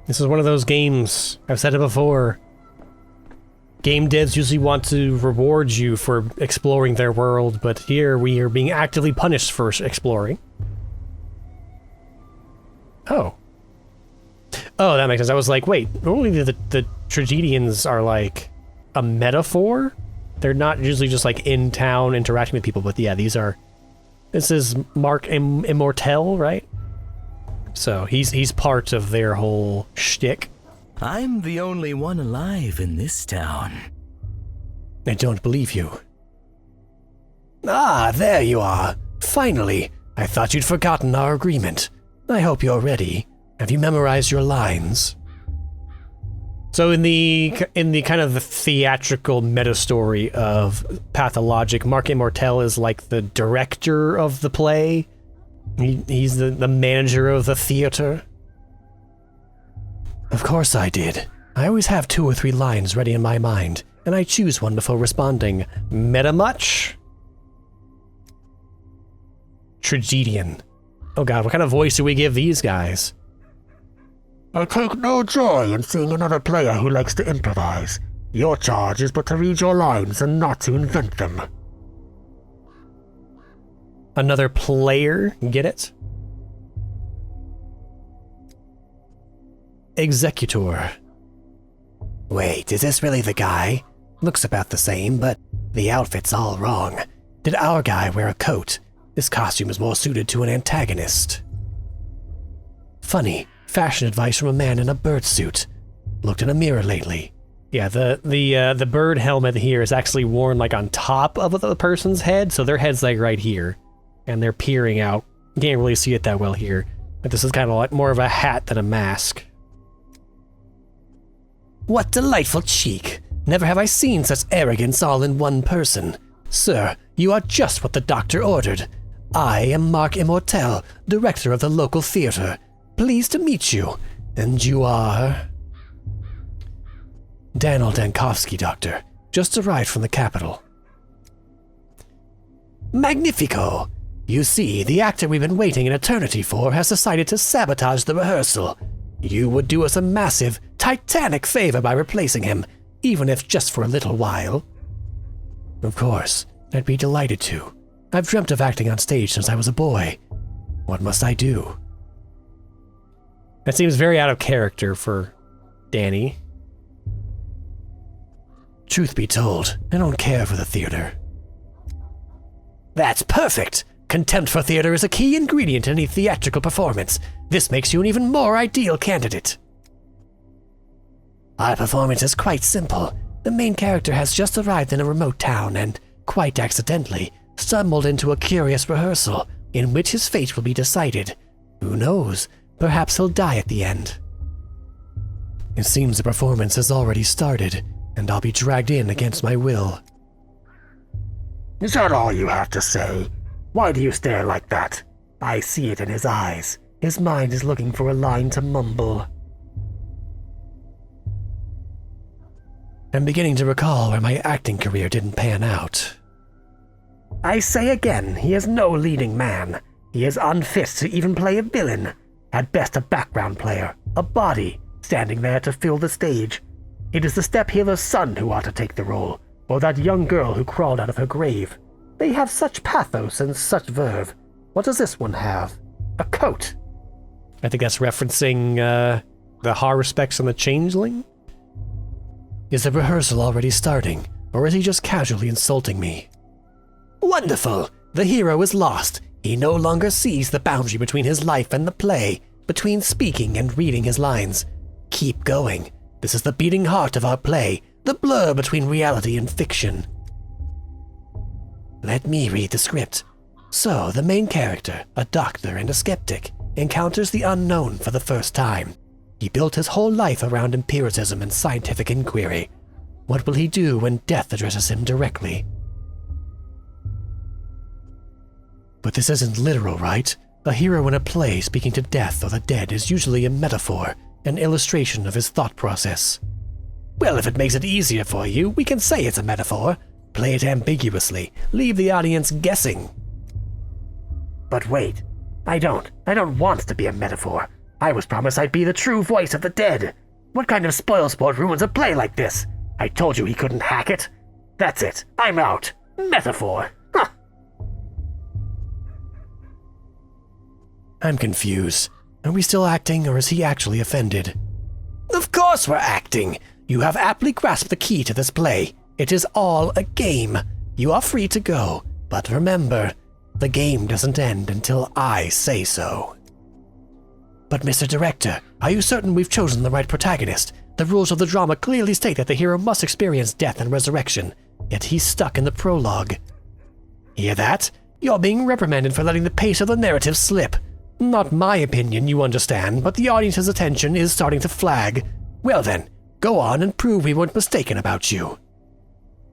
This is one of those games, I've said it before. Game devs usually want to reward you for exploring their world, but here we are being actively punished for exploring. Oh. Oh, that makes sense. I was like, wait, normally the tragedians are like a metaphor? They're not usually just like in town interacting with people, but yeah, this is Mark Immortel, right? So he's part of their whole shtick. I'm the only one alive in this town. I don't believe you. Ah, there you are. Finally. I thought you'd forgotten our agreement. I hope you're ready. Have you memorized your lines? So in the kind of the theatrical meta story of Pathologic, Mark Immortel is like the director of the play. He's the manager of the theater. Of course I did. I always have 2 or 3 lines ready in my mind, and I choose one before responding. Meta much? Tragedian. Oh god, what kind of voice do we give these guys? I take no joy in seeing another player who likes to improvise. Your charge is but to read your lines and not to invent them. Another player? Get it? Executor. Wait, is this really the guy? Looks about the same, but the outfit's all wrong. Did our guy wear a coat? This costume is more suited to an antagonist. Funny, fashion advice from a man in a bird suit. Looked in a mirror lately. Yeah, the bird helmet here is actually worn like on top of the person's head, so their head's like right here. And they're peering out. You can't really see it that well here. But this is kind of like more of a hat than a mask. What delightful cheek! Never have I seen such arrogance all in one person. Sir, you are just what the doctor ordered. I am Mark Immortel, director of the local theater. Pleased to meet you. And you are... Daniel Dankovsky, Doctor. Just arrived from the capital. Magnifico! You see, the actor we've been waiting an eternity for has decided to sabotage the rehearsal. You would do us a massive, titanic favor by replacing him, even if just for a little while. Of course, I'd be delighted to. I've dreamt of acting on stage since I was a boy. What must I do? That seems very out of character for Danny. Truth be told, I don't care for the theater. That's perfect! Contempt for theater is a key ingredient in any theatrical performance. This makes you an even more ideal candidate. Our performance is quite simple. The main character has just arrived in a remote town and, quite accidentally, stumbled into a curious rehearsal in which his fate will be decided. Who knows? Perhaps he'll die at the end. It seems the performance has already started, and I'll be dragged in against my will. Is that all you have to say? Why do you stare like that? I see it in his eyes. His mind is looking for a line to mumble. I'm beginning to recall where my acting career didn't pan out. I say again, he is no leading man. He is unfit to even play a villain. At best a background player, a body, standing there to fill the stage. It is the Steppe healer's son who ought to take the role, or that young girl who crawled out of her grave. They have such pathos and such verve. What does this one have? A coat. I think that's referencing the horror specs on the Changeling. Is the rehearsal already starting, or is he just casually insulting me? Wonderful! The hero is lost. He no longer sees the boundary between his life and the play, between speaking and reading his lines. Keep going. This is the beating heart of our play, the blur between reality and fiction. Let me read the script. So, the main character, a doctor and a skeptic, encounters the unknown for the first time. He built his whole life around empiricism and scientific inquiry. What will he do when death addresses him directly? But this isn't literal, right? A hero in a play speaking to death or the dead is usually a metaphor, an illustration of his thought process. Well, if it makes it easier for you, we can say it's a metaphor. Play it ambiguously. Leave the audience guessing. But wait, I don't want to be a metaphor. I was promised I'd be the true voice of the dead. What kind of spoilsport ruins a play like this? I told you he couldn't hack it. That's it, I'm out. Metaphor. Huh. I'm confused. Are we still acting, or is he actually offended? Of course we're acting! You have aptly grasped the key to this play. It is all a game. You are free to go, but remember, the game doesn't end until I say so. But Mr. Director, are you certain we've chosen the right protagonist? The rules of the drama clearly state that the hero must experience death and resurrection, yet he's stuck in the prologue. Hear that? You're being reprimanded for letting the pace of the narrative slip. Not my opinion, you understand, but the audience's attention is starting to flag. Well then, go on and prove we weren't mistaken about you.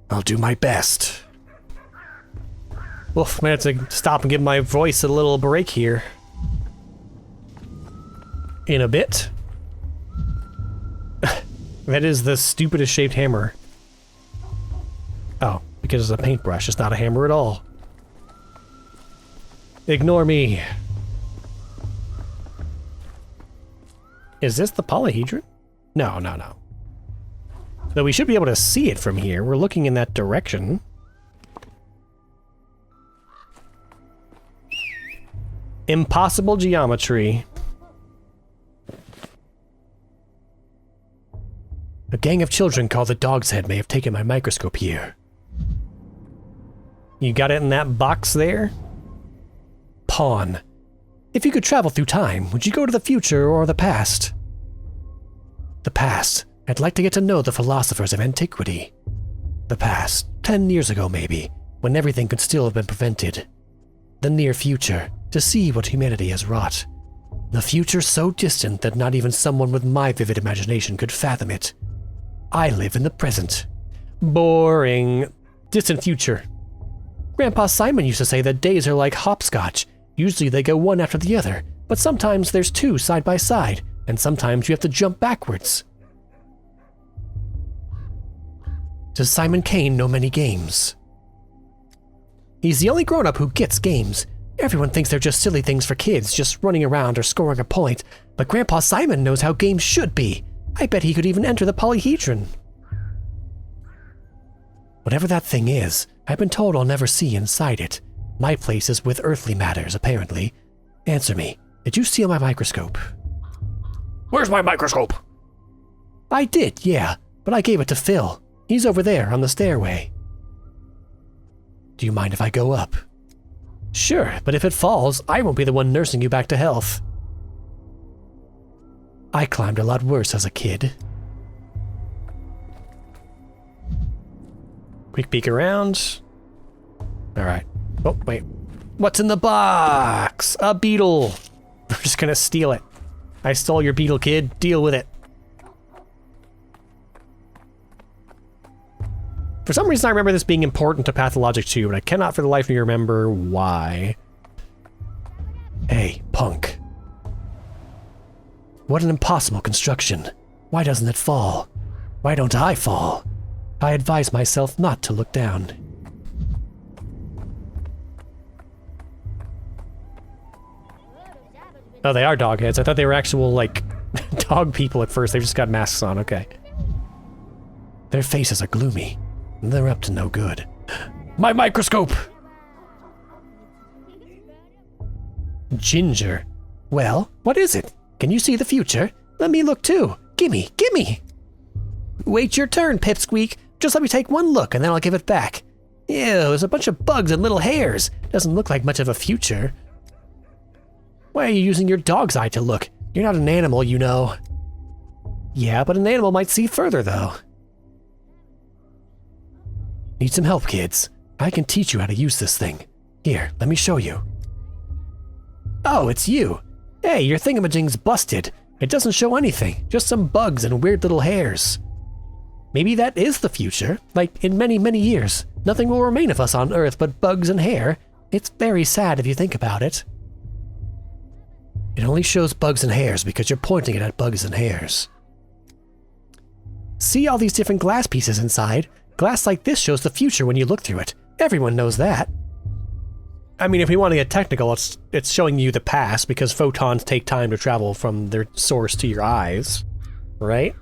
I'll do my best. Oof, I have to stop and give my voice a little break here. In a bit. That is the stupidest shaped hammer. Oh, because it's a paintbrush, it's not a hammer at all. Ignore me. Is this the polyhedron? No. Though we should be able to see it from here. We're looking in that direction. Impossible geometry. A gang of children called the Dog's Head may have taken my microscope here. You got it in that box there? Pawn. If you could travel through time, would you go to the future or the past? The past. I'd like to get to know the philosophers of antiquity. The past, 10 years ago maybe, when everything could still have been prevented. The near future, to see what humanity has wrought. The future so distant that not even someone with my vivid imagination could fathom it. I live in the present. Boring. Distant future. Grandpa Simon used to say that days are like hopscotch. Usually they go one after the other, but sometimes there's two side by side, and sometimes you have to jump backwards. Does Simon Kane know many games? He's the only grown-up who gets games. Everyone thinks they're just silly things for kids, just running around or scoring a point, but Grandpa Simon knows how games should be. I bet he could even enter the polyhedron. Whatever that thing is, I've been told I'll never see inside it. My place is with earthly matters, apparently. Answer me, did you steal my microscope? Where's my microscope? I did, yeah, but I gave it to Phil. He's over there on the stairway. Do you mind if I go up? Sure, but if it falls, I won't be the one nursing you back to health. I climbed a lot worse as a kid. Quick peek around. Alright. Oh, wait. What's in the box? A beetle. We're just gonna steal it. I stole your beetle, kid. Deal with it. For some reason I remember this being important to Pathologic 2, but I cannot for the life of me remember why. Hey, punk. What an impossible construction. Why doesn't it fall? Why don't I fall? I advise myself not to look down. Oh, they are dog heads. I thought they were actual, like, dog people at first. They've just got masks on, okay. Their faces are gloomy. They're up to no good. My microscope! Ginger. Well, what is it? Can you see the future? Let me look too. Gimme, gimme! Wait your turn, Pipsqueak. Just let me take one look and then I'll give it back. Ew, there's a bunch of bugs and little hairs. Doesn't look like much of a future. Why are you using your dog's eye to look? You're not an animal, you know. Yeah, but an animal might see further, though. Need some help, kids? I can teach you how to use this thing. Here, let me show you. Oh, it's you. Hey, your thingamajig's busted. It doesn't show anything, just some bugs and weird little hairs. Maybe that is the future. Like, in many, many years, nothing will remain of us on Earth but bugs and hair. It's very sad if you think about it. It only shows bugs and hairs because you're pointing it at bugs and hairs. See all these different glass pieces inside? Glass like this shows the future when you look through it. Everyone knows that. I mean, if we want to get technical, it's showing you the past because photons take time to travel from their source to your eyes, right?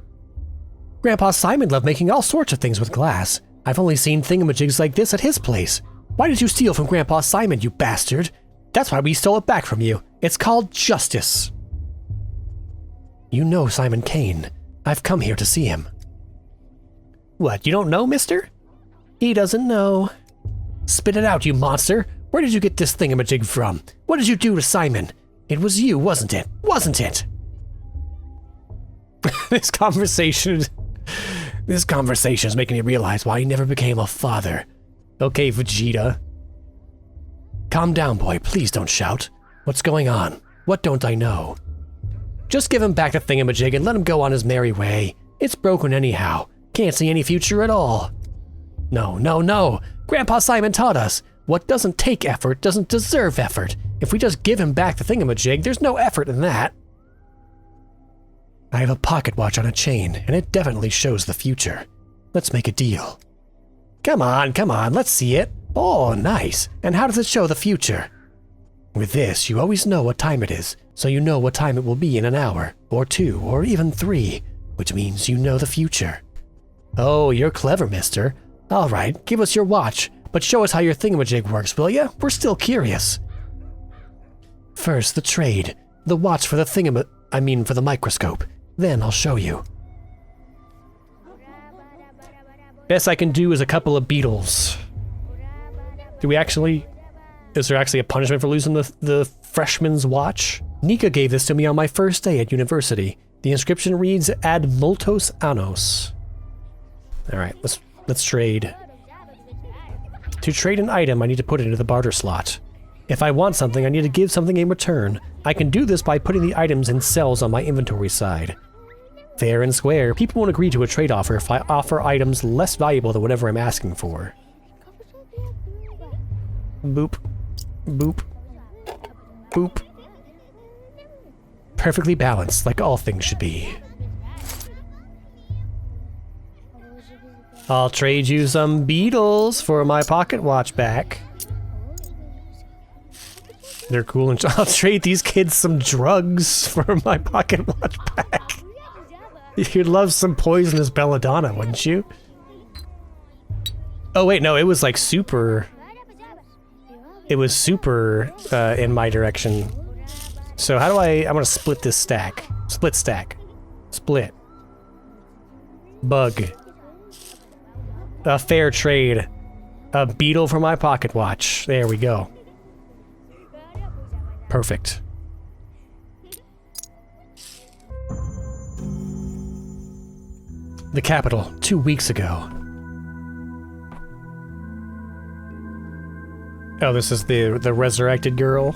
Grandpa Simon loved making all sorts of things with glass. I've only seen thingamajigs like this at his place. Why did you steal from Grandpa Simon, you bastard? That's why we stole it back from you. It's called justice. You know Simon Kane. I've come here to see him. What, you don't know, mister? He doesn't know. Spit it out, you monster. Where did you get this thingamajig from? What did you do to Simon? It was you, wasn't it? Wasn't it? This conversation is making me realize why he never became a father. Okay, Vegeta. Calm down, boy. Please don't shout. What's going on? What don't I know? Just give him back the thingamajig and let him go on his merry way. It's broken anyhow. Can't see any future at all. No, no, no. Grandpa Simon taught us. What doesn't take effort doesn't deserve effort. If we just give him back the thingamajig, there's no effort in that. I have a pocket watch on a chain, and it definitely shows the future. Let's make a deal. Come on, let's see it. Oh, nice. And how does it show the future? With this, you always know what time it is, so you know what time it will be in an hour, or 2, or even 3, which means you know the future. Oh, you're clever, mister. All right, give us your watch, but show us how your thingamajig works, will ya? We're still curious. First, the trade. The watch for the for the microscope. Then I'll show you. Best I can do is a couple of beetles. Is there actually a punishment for losing the freshman's watch? Nika gave this to me on my first day at university. The inscription reads, Ad multos annos. Alright, let's trade. To trade an item, I need to put it into the barter slot. If I want something, I need to give something in return. I can do this by putting the items in cells on my inventory side. Fair and square, people won't agree to a trade offer if I offer items less valuable than whatever I'm asking for. Boop. Boop. Boop. Perfectly balanced, like all things should be. I'll trade you some beetles for my pocket watch back. They're cool, and I'll trade these kids some drugs for my pocket watch back. You'd love some poisonous belladonna, wouldn't you? Oh wait, no, it was like super... It was super in my direction. So how do I'm gonna split this stack. Split stack. Split. Bug. A fair trade. A beetle for my pocket watch. There we go. Perfect. The capital, 2 weeks ago. Oh, this is the resurrected girl.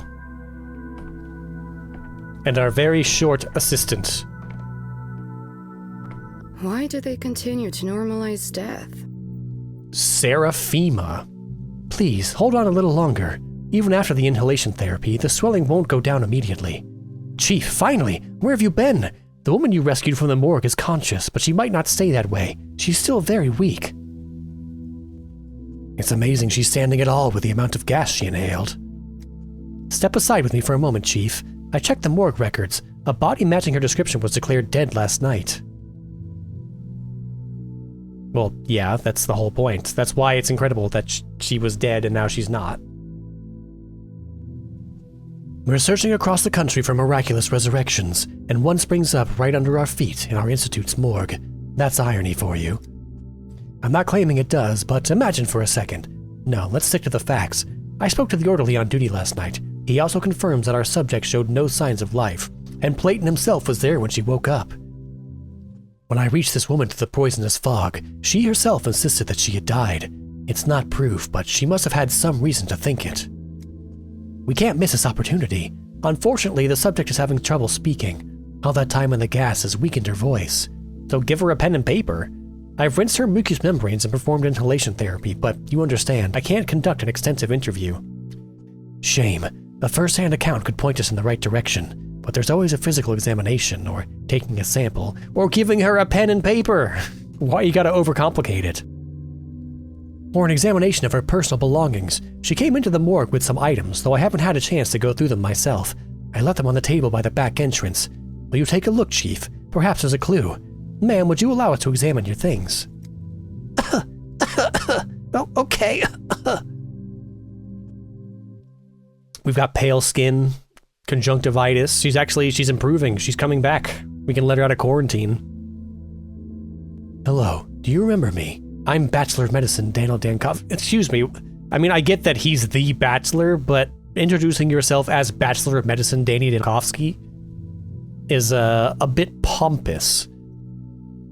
And our very short assistant. Why do they continue to normalize death? Seraphima. Please, hold on a little longer. Even after the inhalation therapy, the swelling won't go down immediately. Chief, finally! Where have you been? The woman you rescued from the morgue is conscious, but she might not stay that way. She's still very weak. It's amazing she's standing at all with the amount of gas she inhaled. Step aside with me for a moment, Chief. I checked the morgue records. A body matching her description was declared dead last night. Well, yeah, that's the whole point. That's why it's incredible that she was dead and now she's not. We're searching across the country for miraculous resurrections, and one springs up right under our feet in our institute's morgue. That's irony for you. I'm not claiming it does, but imagine for a second. No, let's stick to the facts. I spoke to the orderly on duty last night. He also confirms that our subject showed no signs of life, and Playton himself was there when she woke up. When I reached this woman through the poisonous fog, she herself insisted that she had died. It's not proof, but she must have had some reason to think it. We can't miss this opportunity. Unfortunately, the subject is having trouble speaking. All that time in the gas has weakened her voice. So give her a pen and paper. I've rinsed her mucous membranes and performed inhalation therapy, but you understand, I can't conduct an extensive interview. Shame. A first-hand account could point us in the right direction, but there's always a physical examination, or taking a sample, or giving her a pen and paper. Why you gotta overcomplicate it? Or an examination of her personal belongings. She came into the morgue with some items, though I haven't had a chance to go through them myself. I left them on the table by the back entrance. Will you take a look, Chief? Perhaps there's a clue. Ma'am, would you allow us to examine your things? Oh, okay. We've got pale skin, conjunctivitis. She's improving. She's coming back. We can let her out of quarantine. Hello, do you remember me? I'm Bachelor of Medicine Daniel Dankov. Excuse me. I mean, I get that he's the Bachelor, but introducing yourself as Bachelor of Medicine Danny Dankovsky is a bit pompous.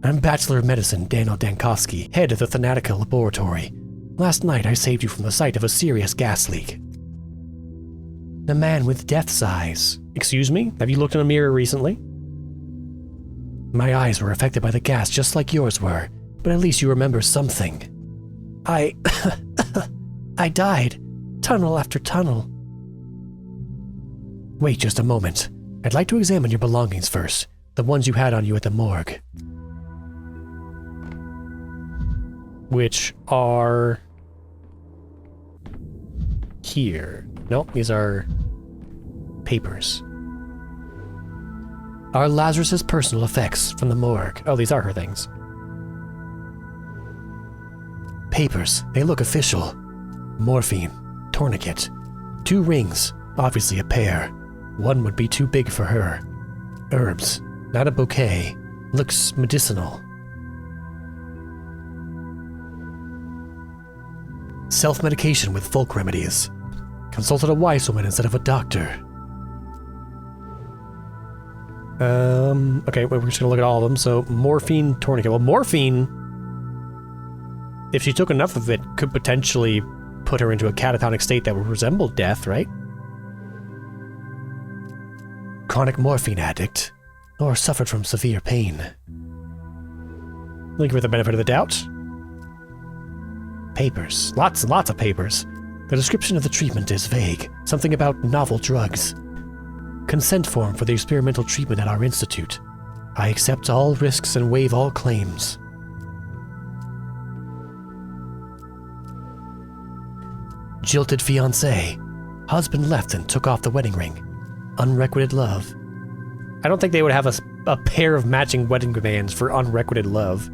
I'm Bachelor of Medicine Daniel Dankovsky, head of the Thanatica Laboratory. Last night I saved you from the site of a serious gas leak. The man with death's eyes. Excuse me? Have you looked in a mirror recently? My eyes were affected by the gas just like yours were, but at least you remember something. I died. Tunnel after tunnel. Wait just a moment. I'd like to examine your belongings first, the ones you had on you at the morgue. Which are... here. Nope, these are papers. Are Lazarus's personal effects from the morgue. Oh, these are her things. Papers, they look official. Morphine, tourniquet, 2 rings, obviously a pair. One would be too big for her. Herbs, not a bouquet, looks medicinal. Self-medication with folk remedies. Consulted a wise woman instead of a doctor. Okay, we're just gonna look at all of them. So, morphine, tourniquet. Well, morphine, if she took enough of it, could potentially put her into a catatonic state that would resemble death, right? Chronic morphine addict, or suffered from severe pain. Looking for the benefit of the doubt. Papers. Lots and lots of papers. The description of the treatment is vague. Something about novel drugs. Consent form for the experimental treatment at our institute. I accept all risks and waive all claims. Jilted fiancé. Husband left and took off the wedding ring. Unrequited love. I don't think they would have a pair of matching wedding bands for unrequited love.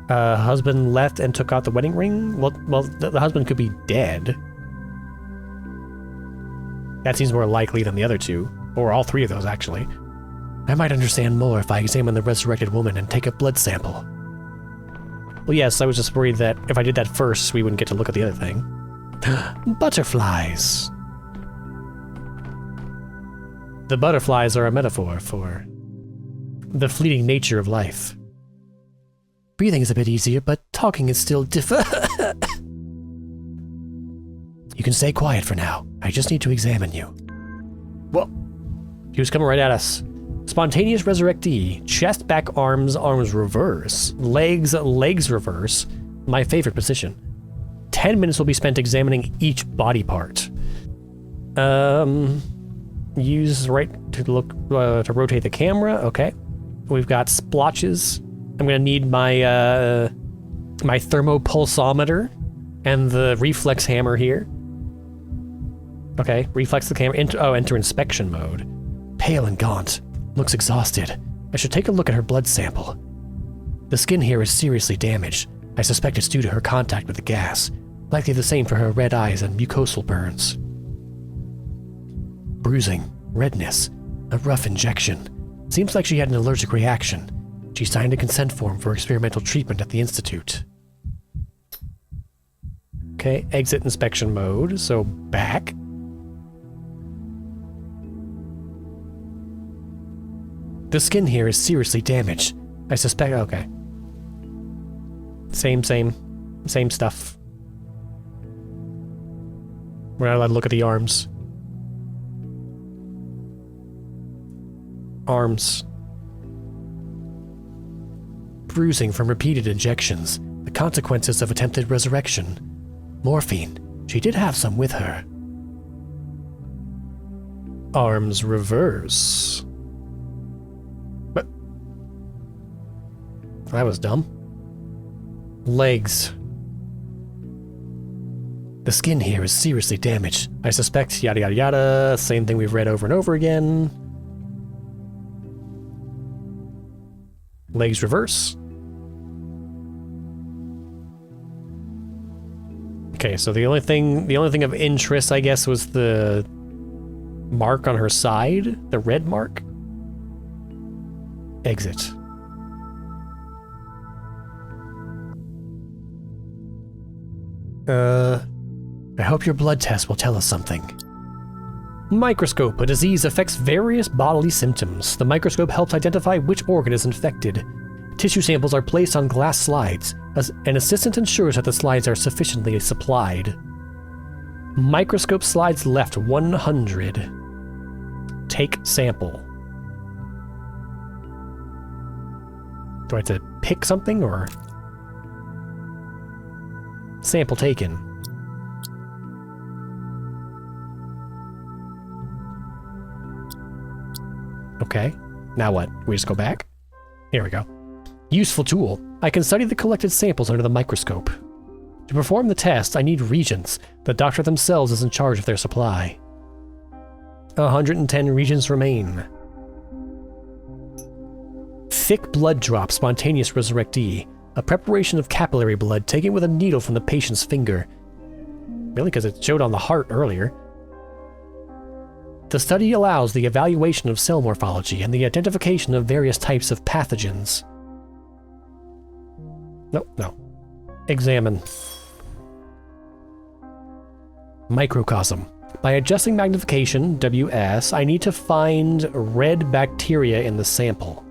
Husband left and took out the wedding ring? Well, the husband could be dead. That seems more likely than the other two. Or all three of those, actually. I might understand more if I examine the resurrected woman and take a blood sample. Well, yes, I was just worried that if I did that first, we wouldn't get to look at the other thing. Butterflies. The butterflies are a metaphor for the fleeting nature of life. Breathing is a bit easier, but talking is still You can stay quiet for now. I just need to examine you. Whoa. He was coming right at us. Spontaneous resurrectee. Chest, back, arms reverse. Legs reverse. My favorite position. 10 minutes will be spent examining each body part. Use right to look to rotate the camera. Okay. We've got splotches. I'm gonna need my my thermopulsometer and the reflex hammer here. Okay, reflex the camera. Enter inspection mode. Pale and gaunt. Looks exhausted. I should take a look at her blood sample. The skin here is seriously damaged. I suspect it's due to her contact with the gas. Likely the same for her red eyes and mucosal burns. Bruising, redness, a rough injection. Seems like she had an allergic reaction. She signed a consent form for experimental treatment at the Institute. Okay, exit inspection mode, so back. The skin here is seriously damaged. I suspect, okay. Same stuff. We're not allowed to look at the arms. Arms. Bruising from repeated injections. The consequences of attempted resurrection. Morphine. She did have some with her. Arms reverse. But that was dumb. Legs. The skin here is seriously damaged. I suspect yada yada yada. Same thing we've read over and over again. Legs reverse. Okay, so the only thing of interest, I guess, was the mark on her side, the red mark. Exit. I hope your blood test will tell us something. Microscope. A disease affects various bodily symptoms. The microscope helps identify which organ is infected. Tissue samples are placed on glass slides. An assistant ensures that the slides are sufficiently supplied. Microscope slides left 100. Take sample. Do I have to pick something or? Sample taken. Okay, now what? We just go back? Here we go. Useful tool. I can study the collected samples under the microscope. To perform the test, I need reagents. The doctor themselves is in charge of their supply. 110 reagents remain. Thick blood drop, spontaneous resurrectee. A preparation of capillary blood taken with a needle from the patient's finger. Really, because it showed on the heart earlier. The study allows the evaluation of cell morphology and the identification of various types of pathogens. No. Examine. Microcosm. By adjusting magnification, WS, I need to find red bacteria in the sample.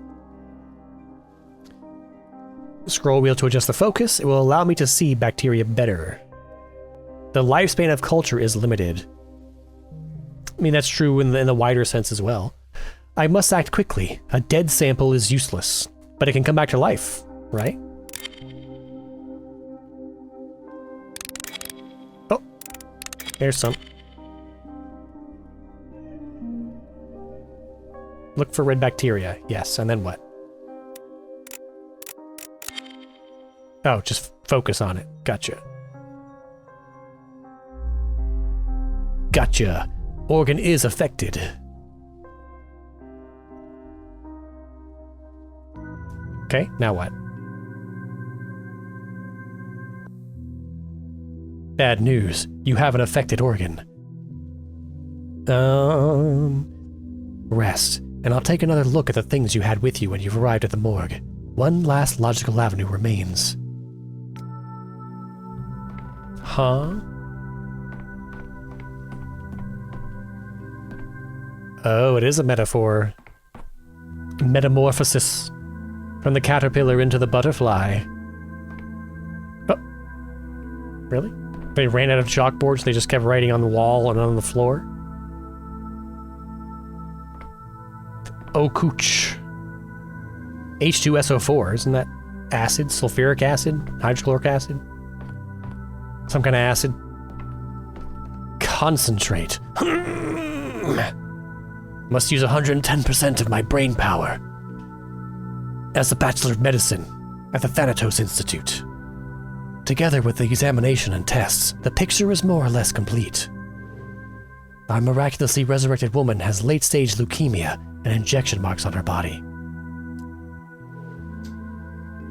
Scroll wheel to adjust the focus. It will allow me to see bacteria better. The lifespan of culture is limited. I mean, that's true in the wider sense as well. I must act quickly. A dead sample is useless, but it can come back to life, right? Oh, there's some. Look for red bacteria. Yes, and then what? Oh, just focus on it. Gotcha. Gotcha. Organ is affected. Okay, now what? Bad news. You have an affected organ. Rest, and I'll take another look at the things you had with you when you've arrived at the morgue. One last logical avenue remains. Huh? Oh, it is a metaphor. Metamorphosis from the caterpillar into the butterfly. Oh. Really? They ran out of chalkboards, they just kept writing on the wall and on the floor? Okuch. H2SO4, isn't that acid? Sulfuric acid? Hydrochloric acid? Some kind of acid? Concentrate. Must use 110% of my brain power. As the Bachelor of Medicine at the Thanatos Institute. Together with the examination and tests, the picture is more or less complete. Our miraculously resurrected woman has late-stage leukemia and injection marks on her body.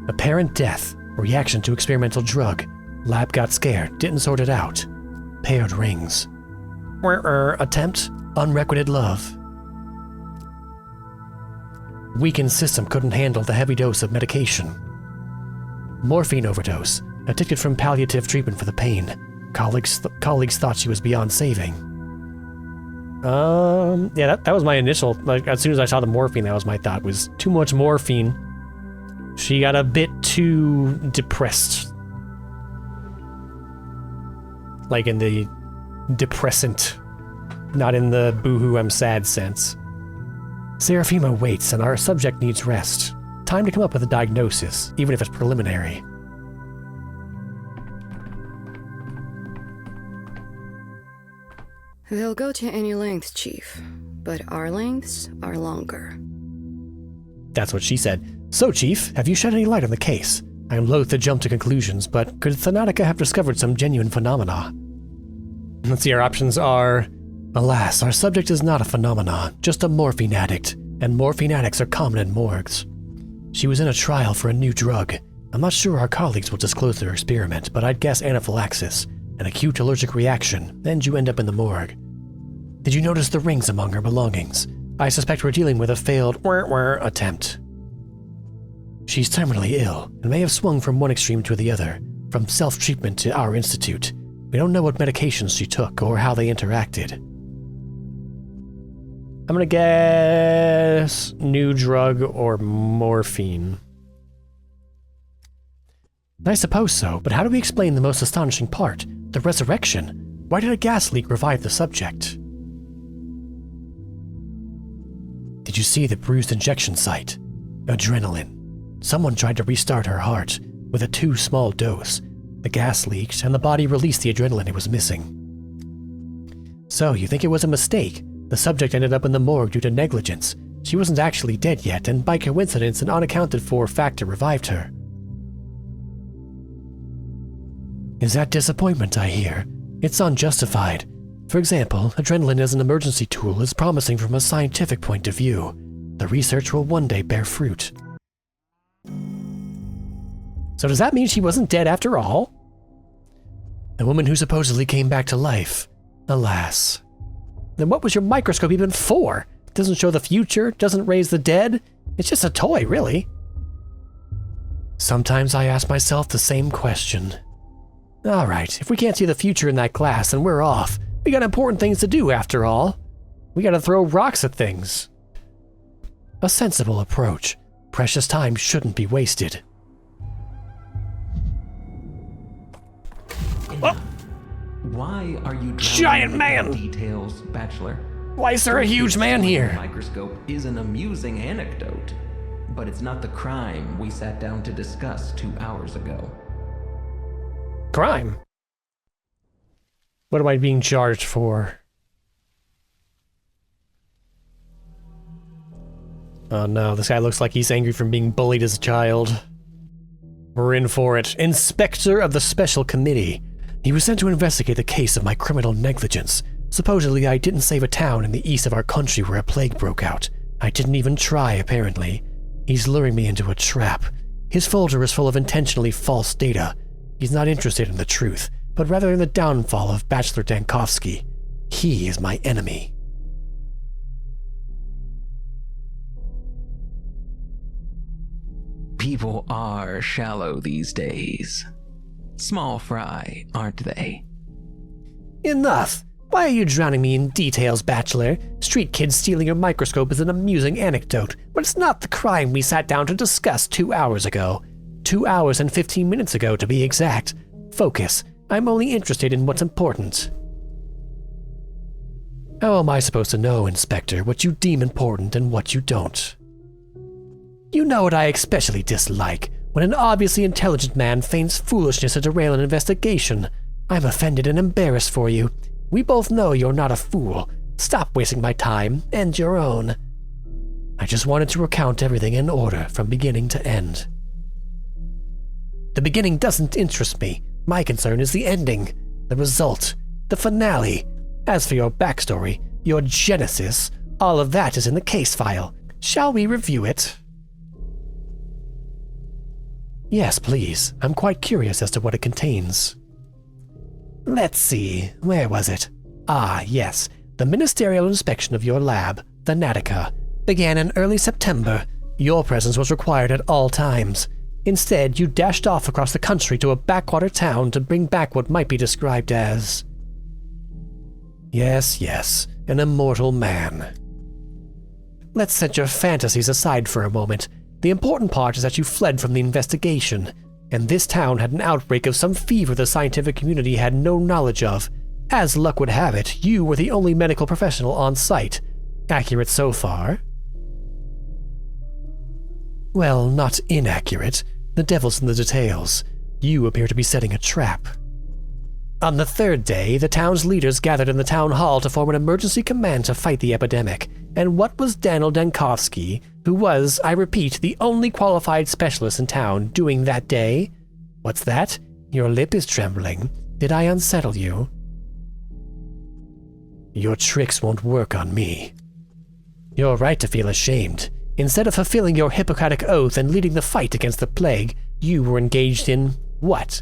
Apparent death, reaction to experimental drug. Lab got scared, didn't sort it out. Paired rings. Attempt, unrequited love. Weakened system couldn't handle the heavy dose of medication. Morphine overdose, addicted from palliative treatment for the pain. Colleagues thought she was beyond saving. Yeah, that was my initial, like, as soon as I saw the morphine, that was my thought, was too much morphine. She got a bit too depressed. Like in the depressant, not in the boohoo I'm sad sense. Seraphima waits and our subject needs rest. Time to come up with a diagnosis, even if it's preliminary. They'll go to any length, Chief, but our lengths are longer. That's what she said. So, Chief, have you shed any light on the case? I am loath to jump to conclusions, but could Thanatica have discovered some genuine phenomena? Let's see, our options are... Alas, our subject is not a phenomenon, just a morphine addict, and morphine addicts are common in morgues. She was in a trial for a new drug. I'm not sure our colleagues will disclose their experiment, but I'd guess anaphylaxis, an acute allergic reaction, and you end up in the morgue. Did you notice the rings among her belongings? I suspect we're dealing with a failed attempt. She's terminally ill, and may have swung from one extreme to the other, from self-treatment to our institute. We don't know what medications she took or how they interacted. I'm gonna guess new drug or morphine. I suppose so, but how do we explain the most astonishing part? The resurrection? Why did a gas leak revive the subject? Did you see the bruised injection site? Adrenaline. Someone tried to restart her heart with a too small dose. The gas leaked, and the body released the adrenaline it was missing. So, you think it was a mistake? The subject ended up in the morgue due to negligence. She wasn't actually dead yet, and by coincidence, an unaccounted-for factor revived her. Is that disappointment I hear? It's unjustified. For example, adrenaline as an emergency tool is promising from a scientific point of view. The research will one day bear fruit. So does that mean she wasn't dead after all? The woman who supposedly came back to life. Alas. Then what was your microscope even for? It doesn't show the future, doesn't raise the dead. It's just a toy, really. Sometimes I ask myself the same question. Alright, if we can't see the future in that glass, then we're off. We got important things to do, after all. We gotta throw rocks at things. A sensible approach. Precious time shouldn't be wasted. Oh. Why are you giant man details, Bachelor? Why is there a huge man here? The microscope is an amusing anecdote, but it's not the crime we sat down to discuss 2 hours ago. Crime? What am I being charged for? Oh no, this guy looks like he's angry from being bullied as a child. We're in for it. Inspector of the Special Committee. He was sent to investigate the case of my criminal negligence. Supposedly, I didn't save a town in the east of our country where a plague broke out. I didn't even try, apparently. He's luring me into a trap. His folder is full of intentionally false data. He's not interested in the truth, but rather in the downfall of Bachelor Dankovsky. He is my enemy. People are shallow these days. Small fry, aren't they? Enough! Why are you drowning me in details, Bachelor? Street kids stealing your microscope is an amusing anecdote, but it's not the crime we sat down to discuss 2 hours ago. 2 hours and 15 minutes ago, to be exact. Focus. I'm only interested in what's important. How am I supposed to know, Inspector, what you deem important and what you don't? You know what I especially dislike, when an obviously intelligent man feigns foolishness to derail an investigation. I'm offended and embarrassed for you. We both know you're not a fool. Stop wasting my time, and your own. I just wanted to recount everything in order from beginning to end. The beginning doesn't interest me. My concern is the ending, the result, the finale. As for your backstory, your genesis, all of that is in the case file. Shall we review it? Yes, please. I'm quite curious as to what it contains. Let's see, where was it? Ah, yes. The ministerial inspection of your lab, the Natica, began in early September. Your presence was required at all times. Instead, you dashed off across the country to a backwater town to bring back what might be described as... Yes, an immortal man. Let's set your fantasies aside for a moment. The important part is that you fled from the investigation, and this town had an outbreak of some fever the scientific community had no knowledge of. As luck would have it, you were the only medical professional on site. Accurate so far? Well, not inaccurate. The devil's in the details. You appear to be setting a trap. On the third day, the town's leaders gathered in the town hall to form an emergency command to fight the epidemic. And what was Daniel Dankovsky, who was, I repeat, the only qualified specialist in town, doing that day? What's that? Your lip is trembling. Did I unsettle you? Your tricks won't work on me. You're right to feel ashamed. Instead of fulfilling your Hippocratic oath and leading the fight against the plague, you were engaged in what?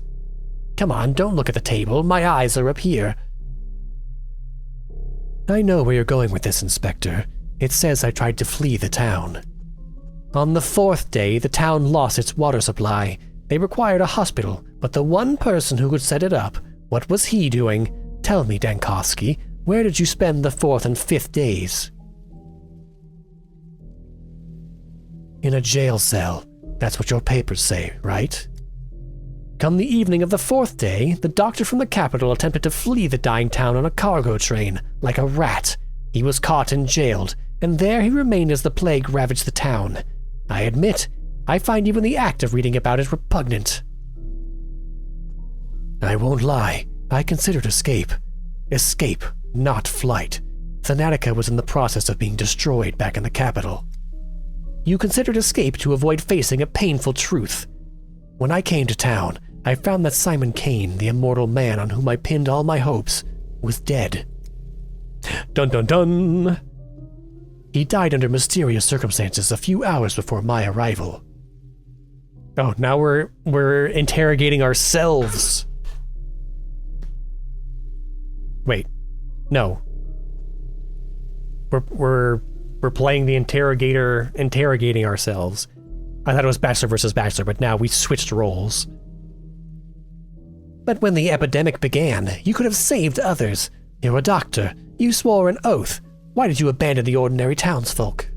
Come on, don't look at the table. My eyes are up here. I know where you're going with this, Inspector. It says I tried to flee the town. On the fourth day, the town lost its water supply. They required a hospital, but the one person who could set it up, what was he doing? Tell me, Dankovsky, where did you spend the fourth and fifth days? In a jail cell. That's what your papers say, right? Come the evening of the fourth day, the doctor from the capital attempted to flee the dying town on a cargo train, like a rat. He was caught and jailed, and there he remained as the plague ravaged the town. I admit, I find even the act of reading about it repugnant. I won't lie, I considered escape. Escape, not flight. Thanatica was in the process of being destroyed back in the capital. You considered escape to avoid facing a painful truth. When I came to town, I found that Simon Kane, the immortal man on whom I pinned all my hopes, was dead. Dun dun dun! He died under mysterious circumstances a few hours before my arrival. Oh, now we're interrogating ourselves. Wait, no. We're playing the interrogator interrogating ourselves. I thought it was Bachelor versus Bachelor, but now we switched roles. But when the epidemic began, you could have saved others. You're a doctor. You swore an oath. Why did you abandon the ordinary townsfolk?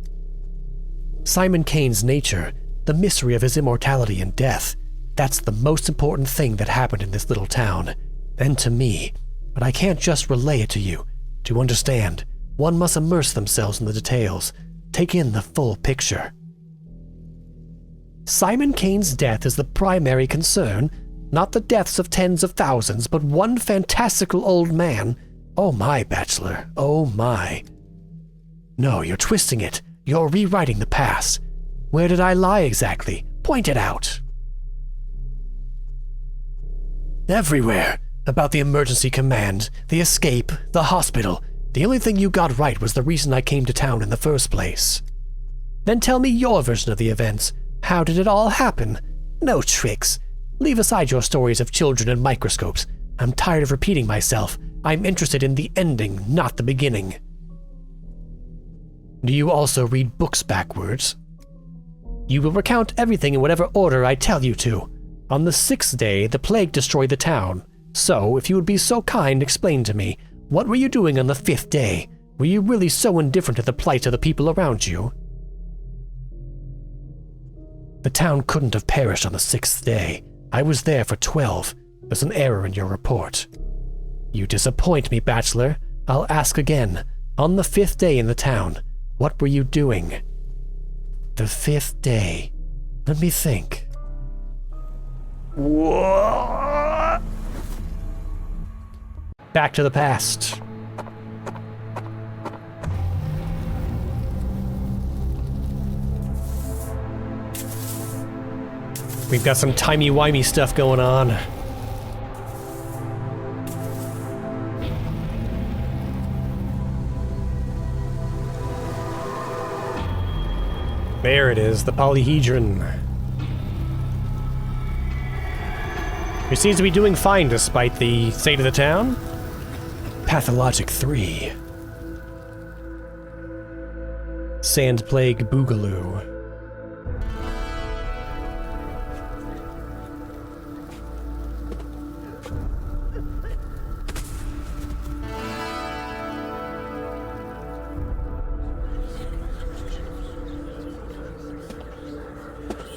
Simon Kane's nature, the mystery of his immortality and death, that's the most important thing that happened in this little town, and to me. But I can't just relay it to you. To understand, one must immerse themselves in the details, take in the full picture. Simon Kane's death is the primary concern, not the deaths of tens of thousands, but one fantastical old man. Oh my, Bachelor, oh my. No, you're twisting it. You're rewriting the past. Where did I lie exactly? Point it out. Everywhere. About the emergency command, the escape, the hospital. The only thing you got right was the reason I came to town in the first place. Then tell me your version of the events. How did it all happen? No tricks. Leave aside your stories of children and microscopes. I'm tired of repeating myself. I'm interested in the ending, not the beginning. Do you also read books backwards? You will recount everything in whatever order I tell you to. On the 6th day, the plague destroyed the town. So, if you would be so kind, explain to me, what were you doing on the 5th day? Were you really so indifferent to the plight of the people around you? The town couldn't have perished on the 6th day. I was there for 12. There's an error in your report. You disappoint me, Bachelor. I'll ask again. On the 5th day in the town, what were you doing? The 5th day. Let me think. What? Back to the past. We've got some timey-wimey stuff going on. There it is, the polyhedron. It seems to be doing fine despite the state of the town. Pathologic 3. Sand Plague Boogaloo.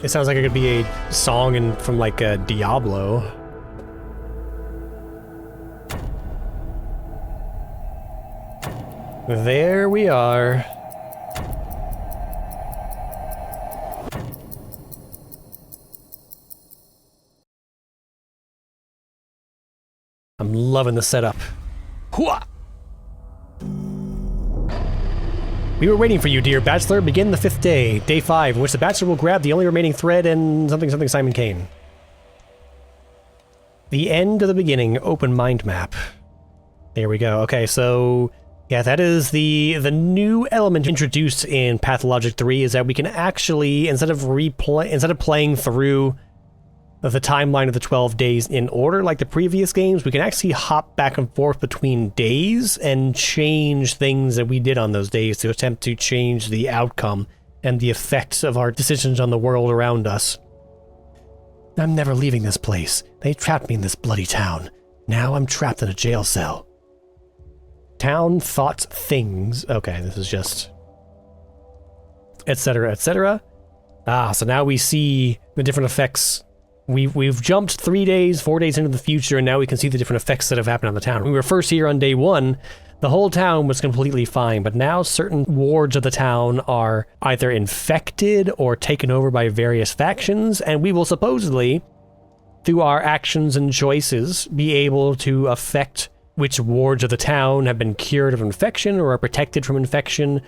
It sounds like it could be a song from like a Diablo. There we are. I'm loving the setup. Hooah! We were waiting for you, dear Bachelor. Begin the 5th day, day 5, in which the Bachelor will grab the only remaining thread and something Simon Kane. The end of the beginning, open mind map. There we go. Okay, so yeah, that is the new element introduced in Pathologic 3 is that we can actually, instead of playing through the timeline of the 12 days in order like the previous games, we can actually hop back and forth between days and change things that we did on those days to attempt to change the outcome and the effects of our decisions on the world around us. I'm never leaving this place. They trapped me in this bloody town. Now I'm trapped in a jail cell. Town, thoughts, things. Okay, this is just... etc., etc. Ah, so now we see the different effects. We've jumped 3 days, 4 days into the future, and now we can see the different effects that have happened on the town. When we were first here on day 1, the whole town was completely fine, but now certain wards of the town are either infected or taken over by various factions, and we will supposedly, through our actions and choices, be able to affect which wards of the town have been cured of infection or are protected from infection,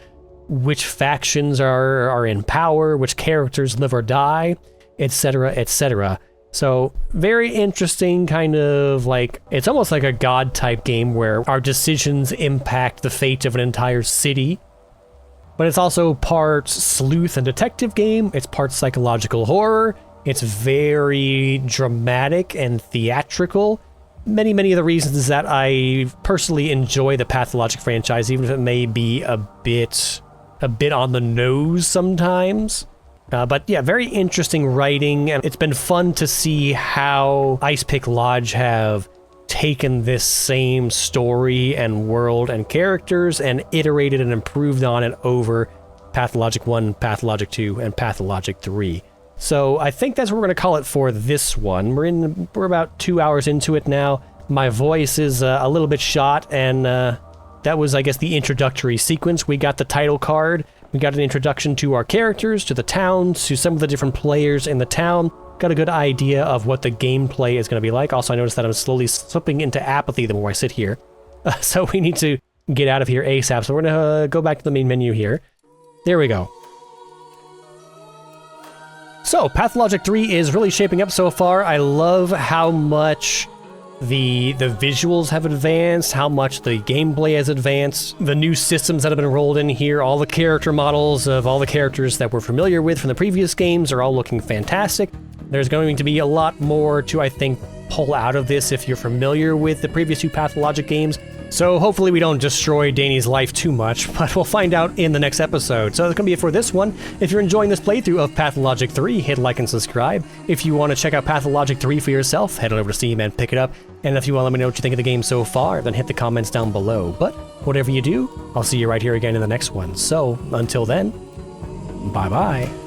which factions are in power, which characters live or die, etc., etc. So, very interesting kind of like, it's almost like a God type game where our decisions impact the fate of an entire city. But it's also parts sleuth and detective game, it's parts psychological horror, it's very dramatic and theatrical. Many of the reasons that I personally enjoy the Pathologic franchise, even if it may be a bit on the nose sometimes. But yeah, very interesting writing, and it's been fun to see how Ice Pick Lodge have taken this same story and world and characters and iterated and improved on it over Pathologic 1, Pathologic 2, and Pathologic 3. So I think that's what we're going to call it for this one. We're about 2 hours into it now. My voice is a little bit shot, and that was, I guess, the introductory sequence. We got the title card. We got an introduction to our characters, to the town, to some of the different players in the town. Got a good idea of what the gameplay is going to be like. Also, I noticed that I'm slowly slipping into apathy the more I sit here. So we need to get out of here ASAP. So we're going to go back to the main menu here. There we go. So, Pathologic 3 is really shaping up so far. I love how much the visuals have advanced, how much the gameplay has advanced, the new systems that have been rolled in here, all the character models of all the characters that we're familiar with from the previous games are all looking fantastic. There's going to be a lot more to, I think, pull out of this if you're familiar with the previous two Pathologic games. So hopefully we don't destroy Danny's life too much, but we'll find out in the next episode. So that's going to be it for this one. If you're enjoying this playthrough of Pathologic 3, hit like and subscribe. If you want to check out Pathologic 3 for yourself, head on over to Steam and pick it up. And if you want to let me know what you think of the game so far, then hit the comments down below. But whatever you do, I'll see you right here again in the next one. So until then, bye-bye.